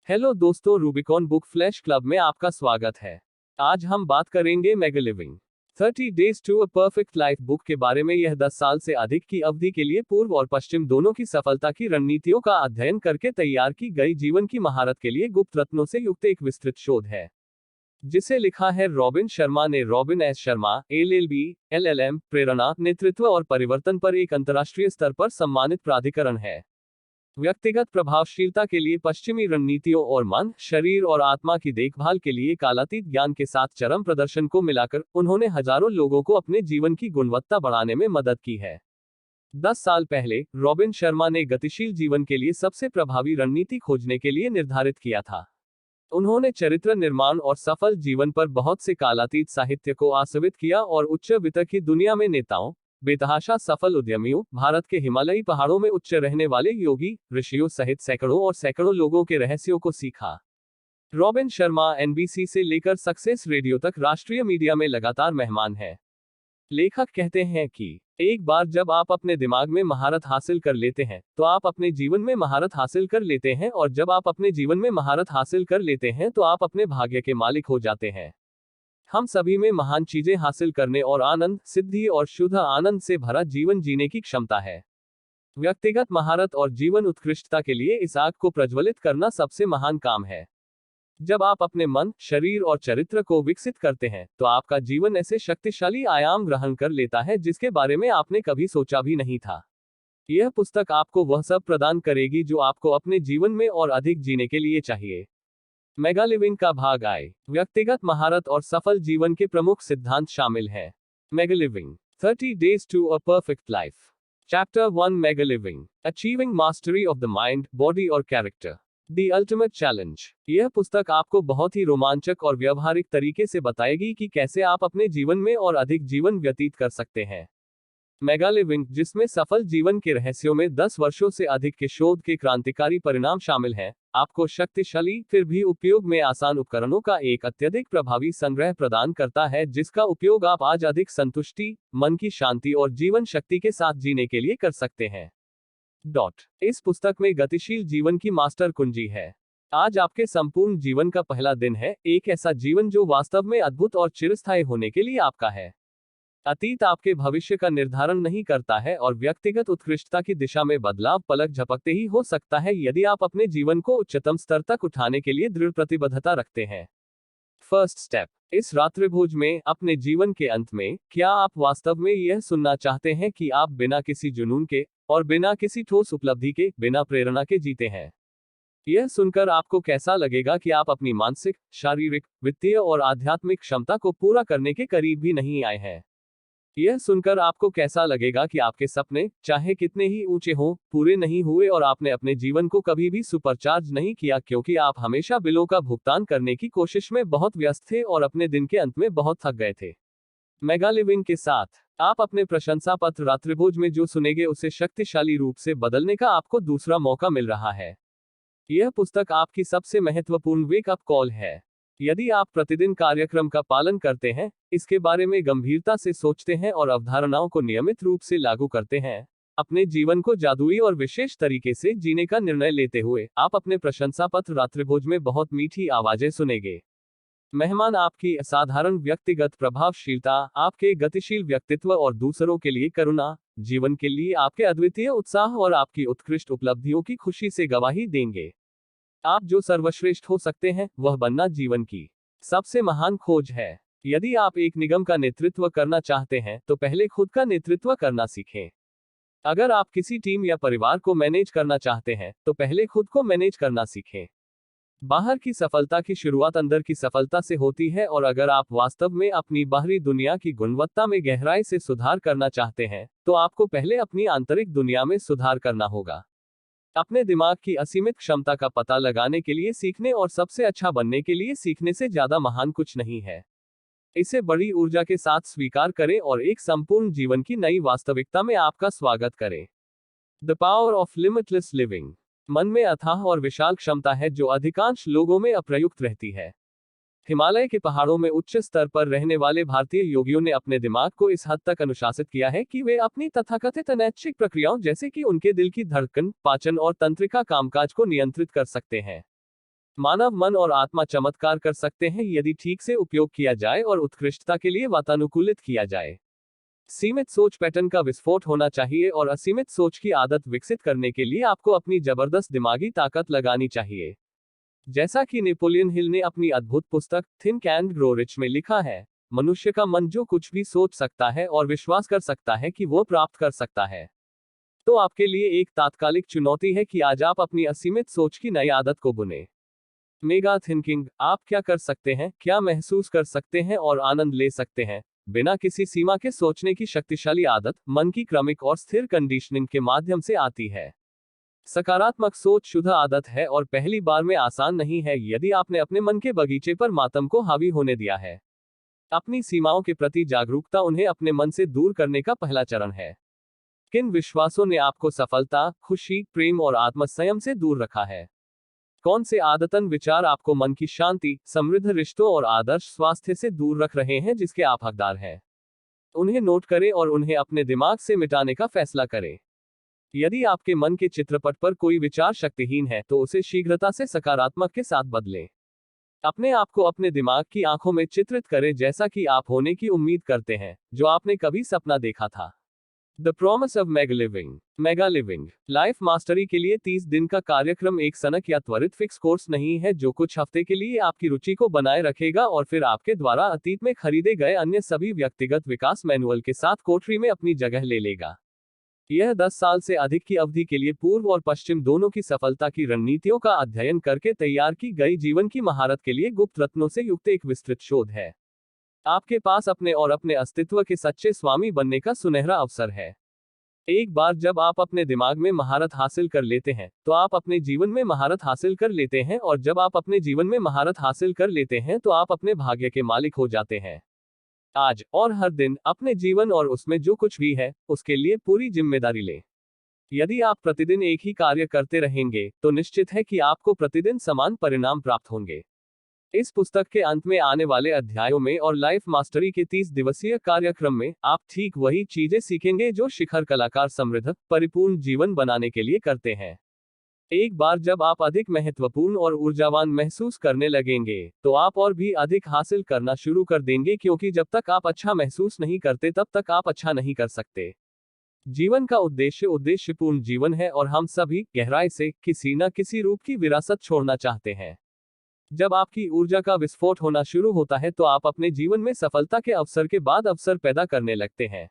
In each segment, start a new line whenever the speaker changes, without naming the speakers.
Hello दोस्तों, Rubicon book flash club में आपका स्वागत है। आज हम बात करेंगे mega living 30 days to a perfect life book के बारे में। यह 10 साल से अधिक की अवधि के लिए पूर्व और पश्चिम दोनों की सफलता की रणनीतियों का अध्ययन करके तैयार की गई जीवन की महारत के लिए गुप्त रत्नों से युक्त एक विस्तृत शोध है, जिसे लिखा है रॉबिन शर्मा ने। Robin S Sharma LLB LLM प्रेरणा, नेतृत्व और परिवर्तन पर एक अंतर्राष्ट्रीय स्तर पर सम्मानित प्राधिकरण है। व्यक्तिगत प्रभावशीलता के लिए पश्चिमी रणनीतियों और मन, शरीर और आत्मा की देखभाल के लिए कालातीत ज्ञान के साथ चरम प्रदर्शन को मिलाकर उन्होंने हजारों लोगों को अपने जीवन की गुणवत्ता बढ़ाने में मदद की है। 10 साल पहले रॉबिन शर्मा ने गतिशील जीवन के लिए सबसे प्रभावी रणनीति खोजने के लिए निर्धारित किया था। उन्होंने चरित्र निर्माण और सफल जीवन पर बहुत से कालातीत साहित्य को आस्वादित किया और उच्च वित्त की दुनिया में नेताओं, बेतहाशा सफल उद्यमियों, भारत के हिमालयी पहाड़ों में उच्च रहने वाले योगी ऋषियों सहित सैकड़ों और सैकड़ों लोगों के रहस्यों को सीखा। रॉबिन शर्मा NBC से लेकर सक्सेस रेडियो तक राष्ट्रीय मीडिया में लगातार मेहमान है। लेखक कहते हैं कि एक बार जब आप अपने दिमाग में महारत हासिल कर लेते हैं, तो आप अपने जीवन में महारत हासिल कर लेते हैं, और जब आप अपने जीवन में महारत हासिल कर लेते हैं तो आप अपने भाग्य के मालिक हो जाते हैं। हम सभी में महान चीजें हासिल करने और आनंद, सिद्धि और शुद्ध आनंद से भरा जीवन जीने की क्षमता है। व्यक्तिगत महारत और जीवन उत्कृष्टता के लिए इस आग को प्रज्वलित करना सबसे महान काम है। जब आप अपने मन, शरीर और चरित्र को विकसित करते हैं, तो आपका जीवन ऐसे शक्तिशाली आयाम ग्रहण कर लेता है जिसके बारे में आपने कभी सोचा भी नहीं था। यह पुस्तक आपको वह सब प्रदान करेगी जो आपको अपने जीवन में और अधिक जीने के लिए चाहिए। मेगा लिविंग का भाग आए। व्यक्तिगत महारत और सफल जीवन के प्रमुख सिद्धांत शामिल हैं। Mega living 30 days to a perfect life. Chapter 1 mega living, achieving mastery of the mind, body और कैरेक्टर, द अल्टीमेट चैलेंज। यह पुस्तक आपको बहुत ही रोमांचक और व्यवहारिक तरीके से बताएगी कि कैसे आप अपने जीवन में और अधिक जीवन व्यतीत कर सकते हैं। मेगा लिविंग, जिसमें सफल जीवन के रहस्यों में 10 वर्षों से अधिक के शोध के क्रांतिकारी परिणाम शामिल हैं, आपको शक्तिशाली फिर भी उपयोग में आसान उपकरणों का एक अत्यधिक प्रभावी संग्रह प्रदान करता है, जिसका उपयोग आप आज अधिक संतुष्टि, मन की शांति और जीवन शक्ति के साथ जीने के लिए कर सकते हैं। इस पुस्तक में गतिशील जीवन की मास्टर कुंजी है। आज आपके संपूर्ण जीवन का पहला दिन है, एक ऐसा जीवन जो वास्तव में अद्भुत और चिरस्थायी होने के लिए आपका है। अतीत आपके भविष्य का निर्धारण नहीं करता है, और व्यक्तिगत उत्कृष्टता की दिशा में बदलाव पलक झपकते ही हो सकता है यदि आप अपने जीवन को उच्चतम स्तर तक उठाने के लिए दृढ़ प्रतिबद्धता रखते हैं। First step. इस रात्रिभोज में अपने जीवन के अंत में, क्या आप वास्तव में यह सुनना चाहते हैं कि आप बिना किसी जुनून के और बिना किसी ठोस उपलब्धि के, बिना प्रेरणा के जीते हैं? यह सुनकर आपको कैसा लगेगा कि आप अपनी मानसिक, शारीरिक, वित्तीय और आध्यात्मिक क्षमता को पूरा करने के करीब भी नहीं आए हैं? यह सुनकर आपको कैसा लगेगा कि आपके सपने, चाहे कितने ही ऊंचे हों, पूरे नहीं हुए और आपने अपने जीवन को कभी भी सुपरचार्ज नहीं किया क्योंकि आप हमेशा बिलों का भुगतान करने की कोशिश में बहुत व्यस्त थे और अपने दिन के अंत में बहुत थक गए थे? मेगा लिविंग के साथ आप अपने प्रशंसा पत्र रात्रिभोज में जो सुनेंगे उसे शक्तिशाली रूप से बदलने का आपको दूसरा मौका मिल रहा है। यह पुस्तक आपकी सबसे महत्वपूर्ण वेक अप कॉल है। यदि आप प्रतिदिन कार्यक्रम का पालन करते हैं, इसके बारे में गंभीरता से सोचते हैं और अवधारणाओं को नियमित रूप से लागू करते हैं, अपने जीवन को जादुई और विशेष तरीके से जीने का निर्णय लेते हुए, आप अपने प्रशंसा पत्र रात्रिभोज में बहुत मीठी आवाजें सुनेंगे। मेहमान आपकी असाधारण व्यक्तिगत प्रभावशीलता, आपके गतिशील व्यक्तित्व और दूसरों के लिए करुणा, जीवन के लिए आपके अद्वितीय उत्साह और आपकी उत्कृष्ट उपलब्धियों की खुशी से गवाही देंगे। आप जो सर्वश्रेष्ठ हो सकते हैं, वह बनना जीवन की सबसे महान खोज है। यदि आप एक निगम का नेतृत्व करना चाहते हैं, तो पहले खुद का नेतृत्व करना सीखें। अगर आप किसी टीम या परिवार को मैनेज करना चाहते हैं, तो पहले खुद को मैनेज करना सीखें। बाहर की सफलता की शुरुआत अंदर की सफलता से होती है, और अगर आप वास्तव में अपनी बाहरी दुनिया की गुणवत्ता में गहराई से सुधार करना चाहते हैं, तो आपको पहले अपनी आंतरिक दुनिया में सुधार करना होगा। अपने दिमाग की असीमित क्षमता का पता लगाने के लिए सीखने और सबसे अच्छा बनने के लिए सीखने से ज्यादा महान कुछ नहीं है। इसे बड़ी ऊर्जा के साथ स्वीकार करें और एक संपूर्ण जीवन की नई वास्तविकता में आपका स्वागत करें। The power of limitless living. मन में अथाह और विशाल क्षमता है जो अधिकांश लोगों में अप्रयुक्त रहती है। हिमालय के पहाड़ों में उच्च स्तर पर रहने वाले भारतीय योगियों ने अपने दिमाग को इस हद तक अनुशासित किया है कि वे अपनी तथाकथित अनैच्छिक प्रक्रियाओं, जैसे कि उनके दिल की धड़कन, पाचन और तंत्रिका कामकाज को नियंत्रित कर सकते हैं। मानव मन और आत्मा चमत्कार कर सकते हैं यदि ठीक से उपयोग किया जाए और उत्कृष्टता के लिए वातानुकूलित किया जाए। सीमित सोच पैटर्न का विस्फोट होना चाहिए और असीमित सोच की आदत विकसित करने के लिए आपको अपनी जबरदस्त दिमागी ताकत लगानी चाहिए। जैसा कि नेपोलियन हिल ने अपनी अद्भुत पुस्तक थिंक एंड ग्रो रिच में लिखा है, मनुष्य का मन जो कुछ भी सोच सकता है और विश्वास कर सकता है कि वो प्राप्त कर सकता है। तो आपके लिए एक तात्कालिक चुनौती है कि आज आप अपनी असीमित सोच की नई आदत को बुने। Mega thinking. आप क्या कर सकते हैं, क्या महसूस कर सकते हैं और आनंद ले सकते हैं बिना किसी सीमा के सोचने की शक्तिशाली आदत मन की क्रमिक और स्थिर कंडीशनिंग के माध्यम से आती है। सकारात्मक सोच शुद्ध आदत है और पहली बार में आसान नहीं है यदि आपने अपने मन के बगीचे पर मातम को हावी होने दिया है। अपनी सीमाओं के प्रति जागरूकता उन्हें अपने मन से दूर करने का पहला चरण है। किन विश्वासों ने आपको सफलता, खुशी, प्रेम और आत्मसंयम से दूर रखा है? कौन से आदतन विचार आपको मन की शांति, समृद्ध रिश्तों और आदर्श स्वास्थ्य से दूर रख रहे हैं जिसके आप हकदार हैं? उन्हें नोट करें और उन्हें अपने दिमाग से मिटाने का फैसला करें। यदि आपके मन के चित्रपट पर कोई विचार शक्तिहीन है तो उसे शीघ्रता से सकारात्मक के साथ बदलें। अपने आप को अपने दिमाग की आंखों में चित्रित करें जैसा कि आप होने की उम्मीद करते हैं, जो आपने कभी सपना देखा था। The promise of mega living life mastery के लिए 30 दिन का कार्यक्रम एक सनक या त्वरित फिक्स कोर्स नहीं है जो कुछ हफ्ते के लिए आपकी रुचि को बनाए रखेगा और फिर आपके द्वारा अतीत में खरीदे गए अन्य सभी व्यक्तिगत विकास मैनुअल के साथ कोठरी में अपनी जगह ले लेगा। यह 10 साल से अधिक की अवधि के लिए पूर्व और पश्चिम दोनों की सफलता की रणनीतियों का अध्ययन करके तैयार की गई जीवन की महारत के लिए गुप्त रत्नों से युक्त एक विस्तृत शोध है। आपके पास अपने और अपने अस्तित्व के सच्चे स्वामी बनने का सुनहरा अवसर है। एक बार जब आप अपने दिमाग में महारत हासिल कर लेते हैं तो आप अपने जीवन में महारत हासिल कर लेते हैं और जब आप अपने जीवन में महारत हासिल कर लेते हैं तो आप अपने भाग्य के मालिक हो जाते हैं। आज और हर दिन अपने जीवन और उसमें जो कुछ भी है उसके लिए पूरी जिम्मेदारी लें। यदि आप प्रतिदिन एक ही कार्य करते रहेंगे तो निश्चित है कि आपको प्रतिदिन समान परिणाम प्राप्त होंगे। इस पुस्तक के अंत में आने वाले अध्यायों में और लाइफ मास्टरी के 30 दिवसीय कार्यक्रम में आप ठीक वही चीजें सीखेंगे जो शिखर कलाकार समृद्ध, परिपूर्ण जीवन बनाने के लिए करते हैं। एक बार जब आप अधिक महत्वपूर्ण और ऊर्जावान महसूस करने लगेंगे तो आप और भी अधिक हासिल करना शुरू कर देंगे क्योंकि जब तक आप अच्छा महसूस नहीं करते तब तक आप अच्छा नहीं कर सकते। जीवन का उद्देश्य उद्देश्यपूर्ण जीवन है और हम सभी गहराई से किसी न किसी रूप की विरासत छोड़ना चाहते हैं। जब आपकी ऊर्जा का विस्फोट होना शुरू होता है तो आप अपने जीवन में सफलता के अवसर के बाद अवसर पैदा करने लगते हैं।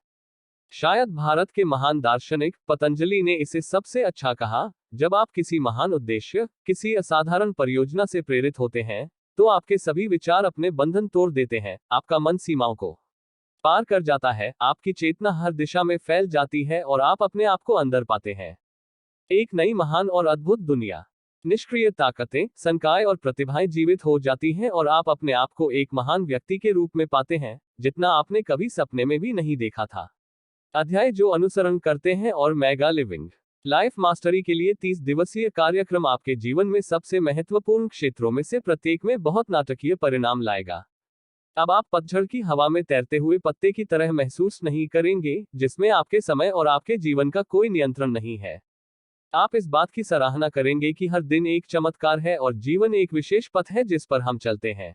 शायद भारत के महान दार्शनिक पतंजलि ने इसे सबसे अच्छा कहा, जब आप किसी महान उद्देश्य, किसी असाधारण परियोजना से प्रेरित होते हैं तो आपके सभी विचार अपने बंधन तोड़ देते हैं, आपका मन सीमाओं को पार कर जाता है, आपकी चेतना हर दिशा में फैल जाती है और आप अपने आप को अंदर पाते हैं। एक नई महान और अद्भुत दुनिया। निष्क्रिय ताकतें, संकाय और प्रतिभाएं जीवित हो जाती हैं और आप अपने आप को एक महान व्यक्ति के रूप में पाते हैं जितना आपने कभी सपने में भी नहीं देखा था। अध्याय जो अनुसरण करते हैं और मेगा लिविंग लाइफ मास्टरी के लिए 30 दिवसीय कार्यक्रम आपके जीवन में सबसे महत्वपूर्ण क्षेत्रों में से प्रत्येक में बहुत नाटकीय परिणाम लाएगा। अब आप पतझड़ की हवा में तैरते हुए पत्ते की तरह महसूस नहीं करेंगे जिसमें आपके समय और आपके जीवन का कोई नियंत्रण नहीं है। आप इस बात की सराहना करेंगे कि हर दिन एक चमत्कार है और जीवन एक विशेष पथ है जिस पर हम चलते हैं।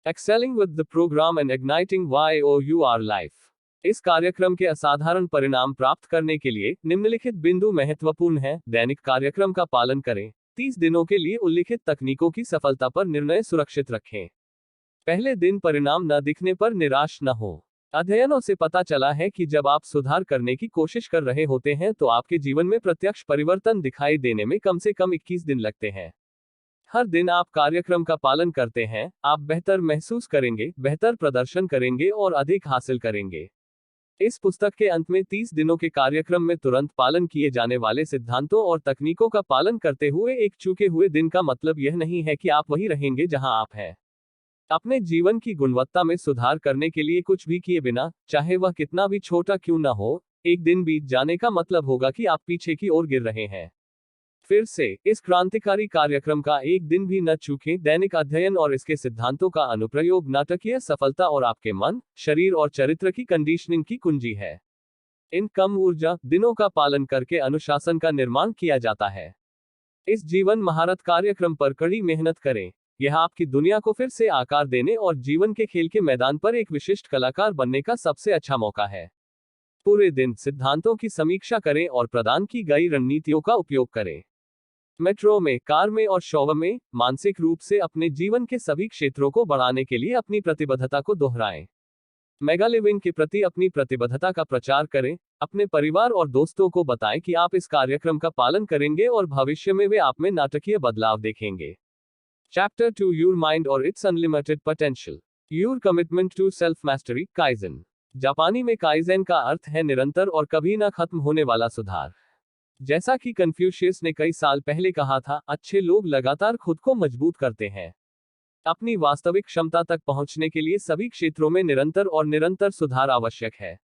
Excelling with the program and igniting YOUR life. इस कार्यक्रम के असाधारण परिणाम प्राप्त करने के लिए निम्नलिखित बिंदु महत्वपूर्ण हैं। दैनिक कार्यक्रम का पालन करें। 30 दिनों के लिए उल्लिखित तकनीकों की सफलता पर निर्णय सुरक्षित रखें। पहले दिन परिणाम न दिखने पर निराश न हो। अध्ययनों से पता चला है कि जब आप सुधार करने की कोशिश कर रहे होते हैं तो आपके जीवन में प्रत्यक्ष परिवर्तन दिखाई देने में कम से कम 21 दिन लगते हैं। हर दिन आप कार्यक्रम का पालन करते हैं, आप बेहतर महसूस करेंगे, बेहतर प्रदर्शन करेंगे और अधिक हासिल करेंगे। इस पुस्तक के अंत में 30 दिनों के कार्यक्रम में तुरंत पालन किए जाने वाले सिद्धांतों और तकनीकों का पालन करते हुए एक चूके हुए दिन का मतलब यह नहीं है कि आप वही रहेंगे जहां आप हैं। अपने जीवन की गुणवत्ता में सुधार करने के लिए कुछ भी किए बिना, चाहे वह कितना भी छोटा क्यों न हो, एक दिन बीत जाने का मतलब होगा कि आप पीछे की ओर गिर रहे हैं। फिर से इस क्रांतिकारी कार्यक्रम का एक दिन भी न चूकें। दैनिक अध्ययन और इसके सिद्धांतों का अनुप्रयोग नाटकीय सफलता और आपके मन, शरीर और चरित्र की कंडीशनिंग की कुंजी है। इन कम ऊर्जा दिनों का पालन करके अनुशासन का निर्माण किया जाता है। इस जीवन महारत कार्यक्रम पर कड़ी मेहनत करें। यह आपकी दुनिया को फिर से आकार देने और जीवन के खेल के मैदान पर एक विशिष्ट कलाकार बनने का सबसे अच्छा मौका है। पूरे दिन सिद्धांतों की समीक्षा करें और प्रदान की गई रणनीतियों का उपयोग करें। मेट्रो में, कार में और शो में मानसिक रूप से अपने जीवन के सभी क्षेत्रों को बढ़ाने के लिए अपनी प्रतिबद्धता को दोहराएं। मेगा लिविंग के प्रति अपनी प्रतिबद्धता का प्रचार करें। अपने परिवार और दोस्तों को बताएं कि आप इस कार्यक्रम का पालन करेंगे और भविष्य में वे आप में नाटकीय बदलाव देखेंगे। चैप्टर 2 योर माइंड और it's unlimited potential. Your commitment to self mastery kaizen. जापानी में काइजेन का अर्थ है निरंतर और कभी न खत्म होने वाला सुधार। जैसा कि कन्फ्यूशियस ने कई साल पहले कहा था, अच्छे लोग लगातार खुद को मजबूत करते हैं। अपनी वास्तविक क्षमता तक पहुंचने के लिए सभी क्षेत्रों में निरंतर सुधार आवश्यक है।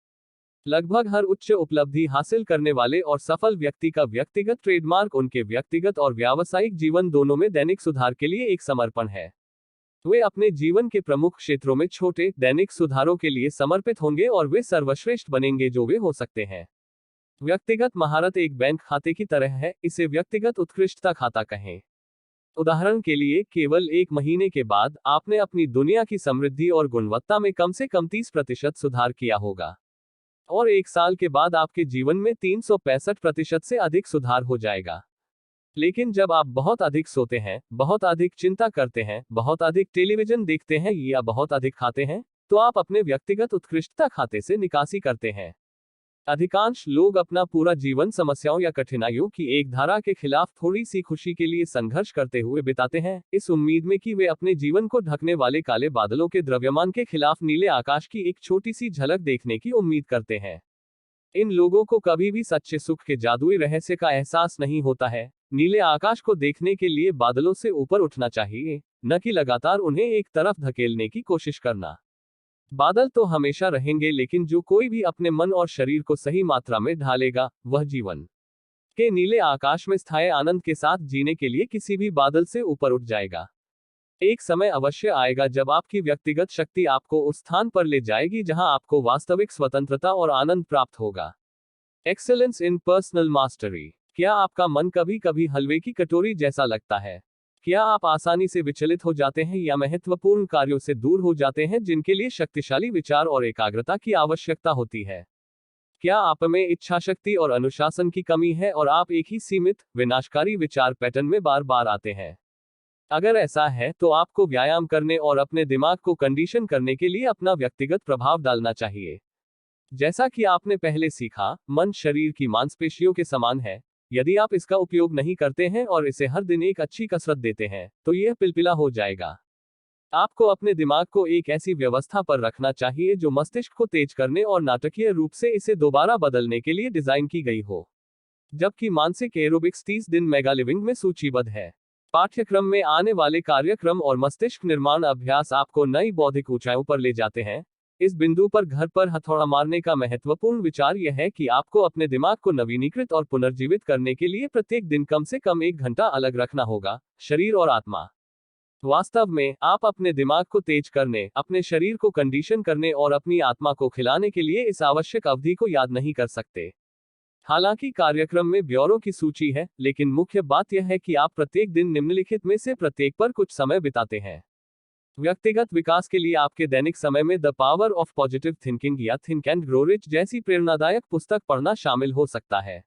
लगभग हर उच्च उपलब्धि हासिल करने वाले और सफल व्यक्ति का व्यक्तिगत ट्रेडमार्क उनके व्यक्तिगत और व्यावसायिक जीवन दोनों में दैनिक सुधार के लिए एक समर्पण है। वे अपने जीवन के प्रमुख क्षेत्रों में छोटे, दैनिक सुधारों के लिए समर्पित होंगे और वे सर्वश्रेष्ठ बनेंगे जो वे हो सकते हैं। व्यक्तिगत महारत एक बैंक खाते की तरह है, इसे व्यक्तिगत उत्कृष्टता खाता कहें। उदाहरण के लिए, केवल 1 महीने के बाद आपने अपनी दुनिया की समृद्धि और गुणवत्ता में कम से कम 30% सुधार किया होगा, और 1 साल के बाद आपके जीवन में 365% से अधिक सुधार हो जाएगा। लेकिन जब आप बहुत अधिक सोते हैं, बहुत अधिक चिंता करते हैं, बहुत अधिक टेलीविजन देखते हैं या बहुत अधिक खाते हैं, तो आप अपने व्यक्तिगत उत्कृष्टता खाते से निकासी करते हैं। अधिकांश लोग अपना पूरा जीवन समस्याओं या कठिनाइयों की एक धारा के खिलाफ थोड़ी सी खुशी के लिए संघर्ष करते हुए बिताते हैं, इस उम्मीद में कि वे अपने जीवन को ढकने वाले काले बादलों के द्रव्यमान के खिलाफ नीले आकाश की एक छोटी सी झलक देखने की उम्मीद करते हैं। इन लोगों को कभी भी सच्चे सुख के जादुई रहस्य का एहसास नहीं होता है। नीले आकाश को देखने के लिए बादलों से ऊपर उठना चाहिए, न कि लगातार उन्हें एक तरफ धकेलने की कोशिश करना। बादल तो हमेशा रहेंगे, लेकिन जो कोई भी अपने मन और शरीर को सही मात्रा में ढालेगा, वह जीवन के नीले आकाश में स्थायी आनंद के साथ जीने के लिए किसी भी बादल से ऊपर उठ जाएगा। एक समय अवश्य आएगा जब आपकी व्यक्तिगत शक्ति आपको उस स्थान पर ले जाएगी जहां आपको वास्तविक स्वतंत्रता और आनंद प्राप्त होगा। एक्सेलेंस इन पर्सनल मास्टरी। क्या आपका मन कभी कभी हलवे की कटोरी जैसा लगता है? क्या आप आसानी से विचलित हो जाते हैं या महत्वपूर्ण कार्यों से दूर हो जाते हैं जिनके लिए शक्तिशाली विचार और एकाग्रता की आवश्यकता होती है? क्या आप में इच्छा शक्ति और अनुशासन की कमी है और आप एक ही सीमित, विनाशकारी विचार पैटर्न में बार बार आते हैं? अगर ऐसा है, तो आपको व्यायाम करने और अपने दिमाग को कंडीशन करने के लिए अपना व्यक्तिगत प्रभाव डालना चाहिए। जैसा कि आपने पहले सीखा, मन शरीर की मांसपेशियों के समान है। यदि आप इसका उपयोग नहीं करते हैं और इसे हर दिन एक अच्छी कसरत देते हैं, तो यह पिलपिला हो जाएगा। आपको अपने दिमाग को एक ऐसी व्यवस्था पर रखना चाहिए जो मस्तिष्क को तेज करने और नाटकीय रूप से इसे दोबारा बदलने के लिए डिजाइन की गई हो। जबकि मानसिक एरोबिक्स 30 दिन मेगा लिविंग में सूचीबद्ध है। पाठ्यक्रम में आने वाले कार्यक्रम और मस्तिष्क निर्माण अभ्यास आपको नई बौद्धिक ऊंचाइयों पर ले जाते हैं। इस बिंदु पर घर पर हथौड़ा मारने का महत्वपूर्ण विचार यह है कि आपको अपने दिमाग को नवीनीकृत और पुनर्जीवित करने के लिए प्रत्येक दिन कम से कम 1 घंटा अलग रखना होगा, शरीर और आत्मा। वास्तव में, आप अपने दिमाग को तेज करने, अपने शरीर को कंडीशन करने और अपनी आत्मा को खिलाने के लिए इस आवश्यक अवधि को याद नहीं कर सकते। हालांकि कार्यक्रम में ब्यौरों की सूची है, लेकिन मुख्य बात यह है कि आप प्रत्येक दिन निम्नलिखित में से प्रत्येक पर कुछ समय बिताते हैं। व्यक्तिगत विकास के लिए आपके दैनिक समय में the power of positive thinking या थिंक एंड ग्रो रिच जैसी प्रेरणादायक पुस्तक पढ़ना शामिल हो सकता है।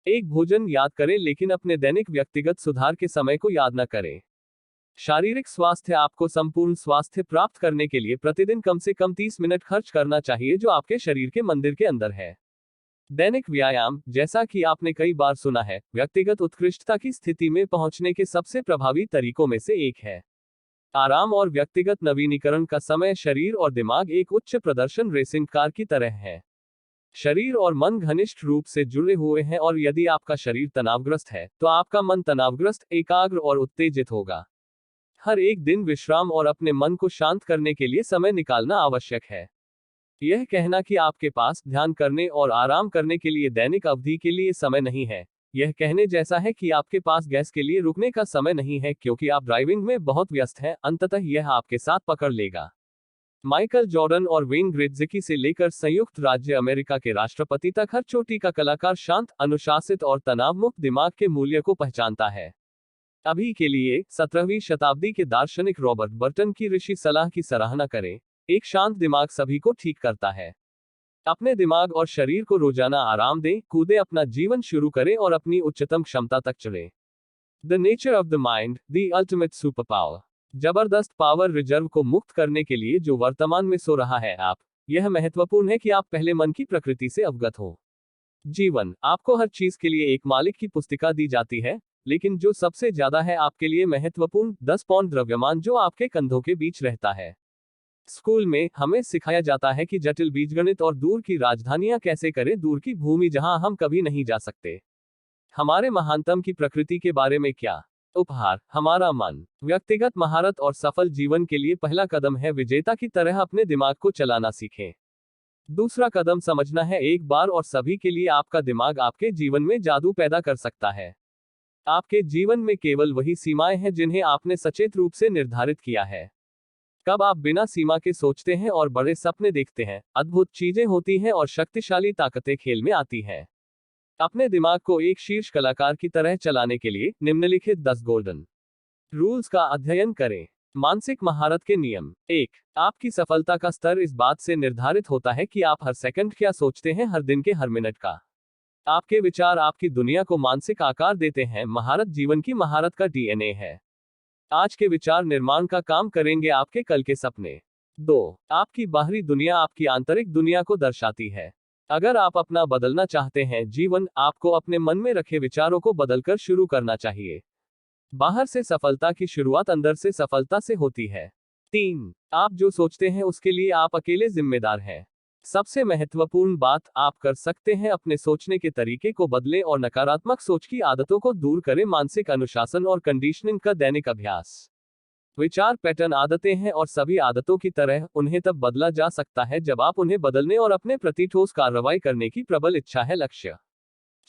एक भोजन याद करें, लेकिन अपने दैनिक व्यक्तिगत सुधार के समय को याद न करें। शारीरिक स्वास्थ्य। आपको संपूर्ण स्वास्थ्य प्राप्त करने के लिए प्रतिदिन कम से कम 30 मिनट खर्च करना चाहिए, जो आपके शरीर के मंदिर के अंदर है। दैनिक व्यायाम। जैसा कि आपने कई बार सुना है, व्यक्तिगत उत्कृष्टता की स्थिति में पहुंचने के सबसे प्रभावी तरीकों में से एक है आराम और व्यक्तिगत नवीनीकरण का समय। शरीर और दिमाग एक उच्च प्रदर्शन रेसिंग कार की तरह है। शरीर और मन घनिष्ठ रूप से जुड़े हुए हैं, और यदि आपका शरीर तनावग्रस्त है, तो आपका मन तनावग्रस्त, एकाग्र और उत्तेजित होगा। हर एक दिन विश्राम और अपने मन को शांत करने के लिए समय निकालना आवश्यक है। यह कहना कि आपके पास ध्यान करने और आराम करने के लिए दैनिक अवधि के लिए समय नहीं है, यह कहने जैसा है कि आपके पास गैस के लिए रुकने का समय नहीं है क्योंकि आप ड्राइविंग में बहुत व्यस्त हैं। अंततः यह आपके साथ पकड़ लेगा। माइकल जॉर्डन और वेन ग्रेट्ज़की से लेकर संयुक्त राज्य अमेरिका के राष्ट्रपति तक हर चोटी का कलाकार शांत, अनुशासित और तनाव मुक्त दिमाग के मूल्य को पहचानता है। अभी के लिए 17वीं शताब्दी के दार्शनिक रॉबर्ट बर्टन की ऋषि सलाह की सराहना करें। एक शांत दिमाग सभी को ठीक करता है। अपने दिमाग और शरीर को रोजाना आराम दें, कूदे, अपना जीवन शुरू करें और अपनी उच्चतम क्षमता तक चढ़ें। The nature of the mind, the ultimate super power. जबरदस्त पावर रिजर्व को मुक्त करने के लिए जो वर्तमान में सो रहा है आप, यह महत्वपूर्ण है कि आप पहले मन की प्रकृति से अवगत हो। जीवन, आपको हर चीज के लिए एक मालिक की पुस्तिका दी जाती है, लेकिन जो सबसे ज्यादा है आपके लिए महत्वपूर्ण, 10 पौंड द्रव्यमान जो आपके कंधों के बीच रहता है। स्कूल में हमें सिखाया जाता है कि जटिल बीजगणित और दूर की राजधानियां कैसे करें, दूर की भूमि जहां हम कभी नहीं जा सकते। हमारे महानतम की प्रकृति के बारे में क्या? उपहार, हमारा मन। व्यक्तिगत महारत और सफल जीवन के लिए पहला कदम है विजेता की तरह अपने दिमाग को चलाना सीखें। दूसरा कदम समझना है एक बार और सभी के लिए आपका दिमाग आपके जीवन में जादू पैदा कर सकता है। आपके जीवन में केवल वही सीमाएं हैं जिन्हें आपने सचेत रूप से निर्धारित किया है। कब आप बिना सीमा के सोचते हैं और बड़े सपने देखते हैं, अद्भुत चीजें होती हैं और शक्तिशाली ताकतें खेल में आती हैं। अपने दिमाग को एक शीर्ष कलाकार की तरह चलाने के लिए निम्नलिखित 10 गोल्डन रूल्स का अध्ययन करें। मानसिक महारत के नियम। 1. आपकी सफलता का स्तर इस बात से निर्धारित होता है कि आप हर सेकंड क्या सोचते हैं, हर दिन के हर मिनट का। आपके विचार आपकी दुनिया को मानसिक आकार देते हैं। महारत जीवन की महारत का डीएनए है। आज के विचार निर्माण का काम करेंगे आपके कल के सपने। 2. आपकी बाहरी दुनिया आपकी आंतरिक दुनिया को दर्शाती है। अगर आप अपना बदलना चाहते हैं जीवन, आपको अपने मन में रखे विचारों को बदलकर शुरू करना चाहिए। बाहर से सफलता की शुरुआत अंदर से सफलता से होती है। 3. आप जो सोचते हैं उसके लिए आप अकेले जिम्मेदार हैं। सबसे महत्वपूर्ण बात आप कर सकते हैं अपने सोचने के तरीके को बदलें और नकारात्मक सोच की आदतों को दूर करें। मानसिक अनुशासन और कंडीशनिंग का दैनिक अभ्यास। विचार पैटर्न आदतें हैं और सभी आदतों की तरह उन्हें तब बदला जा सकता है जब आप उन्हें बदलने और अपने प्रति ठोस कार्रवाई करने की प्रबल इच्छा है। लक्ष्य।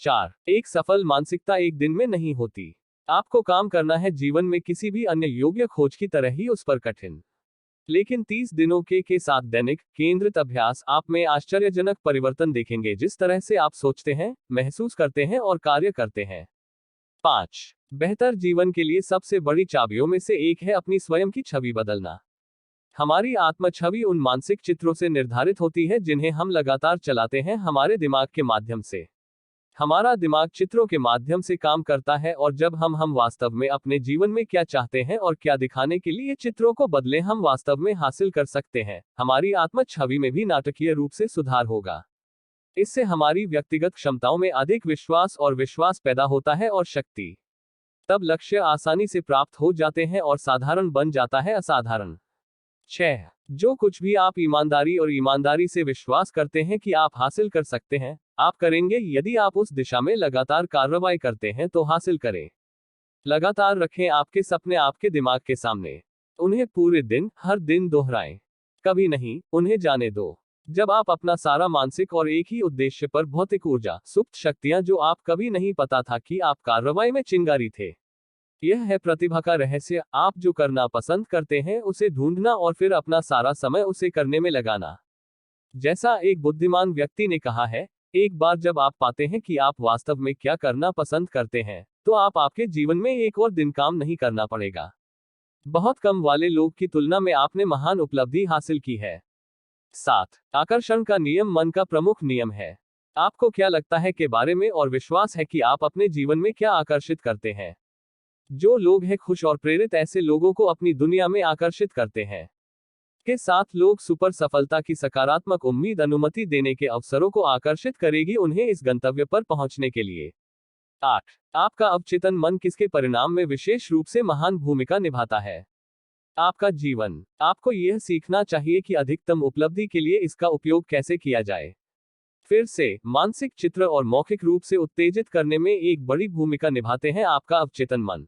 4. एक सफल मानसिकता एक दिन में नहीं होती। आपको काम करना है जीवन में किसी भी अन्य योग्य खोज की तरह ही उस पर कठिन लेकिन 30 दिनों के साथ दैनिक केंद्रित अभ्यास आप में आश्चर्यजनक परिवर्तन देखेंगे जिस तरह से आप सोचते हैं, महसूस करते हैं और कार्य करते हैं। 5. बेहतर जीवन के लिए सबसे बड़ी चाबियों में से एक है अपनी स्वयं की छवि बदलना। हमारी आत्म छवि उन मानसिक चित्रों से निर्धारित होती है जिन्हें हम लगातार चलाते हैं हमारे दिमाग के माध्यम से। हमारा दिमाग चित्रों के माध्यम से काम करता है और जब हम वास्तव में अपने जीवन में क्या चाहते हैं और क्या दिखाने के लिए चित्रों को बदलें, हम वास्तव में हासिल कर सकते हैं। हमारी आत्म छवि में भी नाटकीय रूप से सुधार होगा। इससे हमारी व्यक्तिगत क्षमताओं में अधिक विश्वास पैदा होता है और शक्ति। तब लक्ष्य आसानी से प्राप्त हो जाते हैं और साधारण बन जाता है असाधारण। 6. जो कुछ भी आप ईमानदारी से विश्वास करते हैं कि आप हासिल कर सकते हैं, आप करेंगे। यदि आप उस दिशा में लगातार कार्रवाई करते हैं तो हासिल करें। लगातार रखें आपके सपने आपके दिमाग के सामने। उन्हें पूरे दिन, हर दिन दोहराएं। कभी नहीं, उन्हें जाने दो। जब आप अपना सारा मानसिक और एक ही उद्देश्य पर भौतिक ऊर्जा, सुप्त शक्तियां जो आप कभी नहीं पता था कि आप कार्रवाई में चिंगारी थे। यह है प्रतिभा का रहस्य। आप जो करना पसंद करते हैं उसे ढूंढना और फिर अपना सारा समय उसे करने में लगाना। जैसा एक बुद्धिमान व्यक्ति ने कहा है, एक बार जब आप पाते हैं कि आप वास्तव में क्या करना पसंद करते हैं, तो आपके जीवन में एक और दिन काम नहीं करना पड़ेगा। बहुत कम वाले लोग की तुलना में आपने महान उपलब्धि हासिल की है। 7. आकर्षण का नियम मन का प्रमुख नियम है। आपको क्या लगता है के बारे में और विश्वास है कि आप अपने जीवन में क्या आकर्षित करते हैं। जो लोग हैं खुश और प्रेरित ऐसे लोगों को अपनी दुनिया में आकर्षित करते हैं। के साथ लोग सुपर सफलता की सकारात्मक उम्मीद अनुमति देने के अवसरों को आकर्षित करेगी उन्हें इस गंतव्य पर पहुंचने के लिए। 8. आपका अवचेतन मन किसके परिणाम में विशेष रूप से महान भूमिका निभाता है। आपका जीवन। आपको यह सीखना चाहिए कि अधिकतम उपलब्धि के लिए इसका उपयोग कैसे किया जाए। फिर से, मानसिक चित्र और मौखिक रूप से उत्तेजित करने में एक बड़ी भूमिका निभाते हैं आपका अवचेतन मन।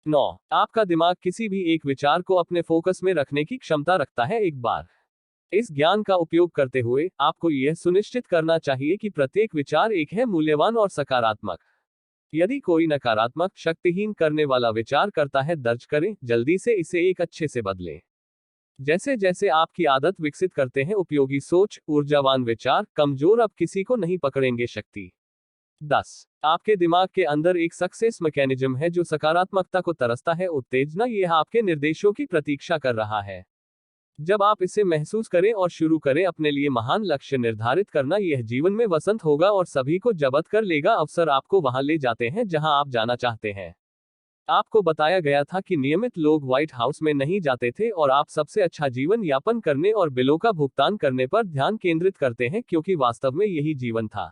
9. आपका दिमाग किसी भी एक विचार को अपने फोकस में रखने की क्षमता रखता है। एक बार इस ज्ञान का उपयोग करते हुए, आपको यह सुनिश्चित करना चाहिए कि प्रत्येक विचार एक है, मूल्यवान और सकारात्मक। यदि कोई नकारात्मक, शक्तिहीन करने वाला विचार करता है, दर्ज करें, जल्दी से इसे एक अच्छे से बदलें। जैसे जैसे आपकी आदत विकसित करते हैं उपयोगी सोच, ऊर्जावान विचार, कमजोर अब किसी को नहीं पकड़ेंगे शक्ति। 10. आपके दिमाग के अंदर एक सक्सेस मैकेनिज्म है जो सकारात्मकता को तरसता है। उत्तेजना, यह आपके निर्देशों की प्रतीक्षा कर रहा है। जब आप इसे महसूस करें और शुरू करें अपने लिए महान लक्ष्य निर्धारित करना, यह जीवन में वसंत होगा और सभी को जब्त कर लेगा। अवसर आपको वहां ले जाते हैं जहां आप जाना चाहते हैं। आपको बताया गया था कि नियमित लोग व्हाइट हाउस में नहीं जाते थे और आप सबसे अच्छा जीवन यापन करने और बिलों का भुगतान करने पर ध्यान केंद्रित करते हैं, क्योंकि वास्तव में यही जीवन था।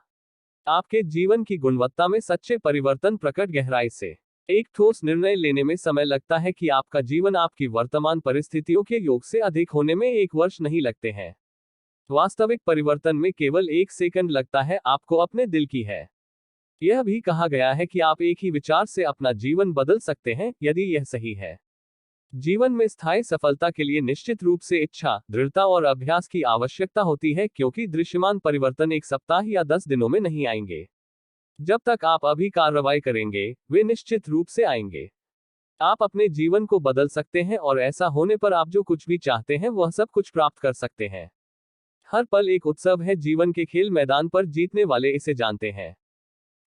आपके जीवन की गुणवत्ता में सच्चे परिवर्तन प्रकट गहराई से। एक ठोस निर्णय लेने में समय लगता है कि आपका जीवन आपकी वर्तमान परिस्थितियों के योग से अधिक होने में 1 वर्ष नहीं लगते हैं। वास्तविक परिवर्तन में केवल 1 सेकंड लगता है। आपको अपने दिल की है। यह भी कहा गया है कि आप एक ही विचार से अपना जीवन बदल सकते हैं, यदि यह सही है। जीवन में स्थायी सफलता के लिए निश्चित रूप से इच्छा, दृढ़ता और अभ्यास की आवश्यकता होती है, क्योंकि दृश्यमान परिवर्तन 1 सप्ताह या 10 दिनों में नहीं आएंगे। जब तक आप अभी कार्रवाई करेंगे, वे निश्चित रूप से आएंगे। आप अपने जीवन को बदल सकते हैं और ऐसा होने पर आप जो कुछ भी चाहते हैं वह सब कुछ प्राप्त कर सकते हैं। हर पल एक उत्सव है। जीवन के खेल मैदान पर जीतने वाले इसे जानते हैं।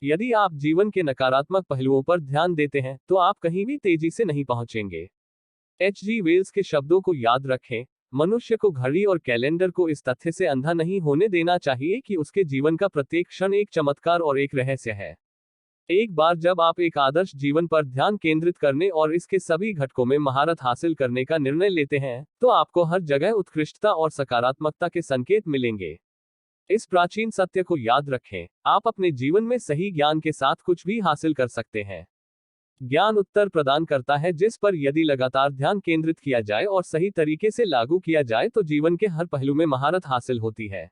यदि आप जीवन के नकारात्मक पहलुओं पर ध्यान देते हैं, तो आप कहीं भी तेजी से नहीं पहुंचेंगे। H.G. वेल्स के शब्दों को याद रखें। मनुष्य को घड़ी और कैलेंडर को इस तथ्य से अंधा नहीं होने देना चाहिए कि उसके जीवन का प्रत्येक क्षण एक चमत्कार और एक रहस्य है। एक बार जब आप एक आदर्श जीवन पर ध्यान केंद्रित करने और इसके सभी घटकों में महारत हासिल करने का निर्णय लेते हैं, तो आपको हर जगह उत्कृष्टता और सकारात्मकता के संकेत मिलेंगे। इस प्राचीन सत्य को याद रखें, आप अपने जीवन में सही ज्ञान के साथ कुछ भी हासिल कर सकते हैं। ज्ञान उत्तर प्रदान करता है जिस पर यदि लगातार ध्यान केंद्रित किया जाए और सही तरीके से लागू किया जाए तो जीवन के हर पहलू में महारत हासिल होती है।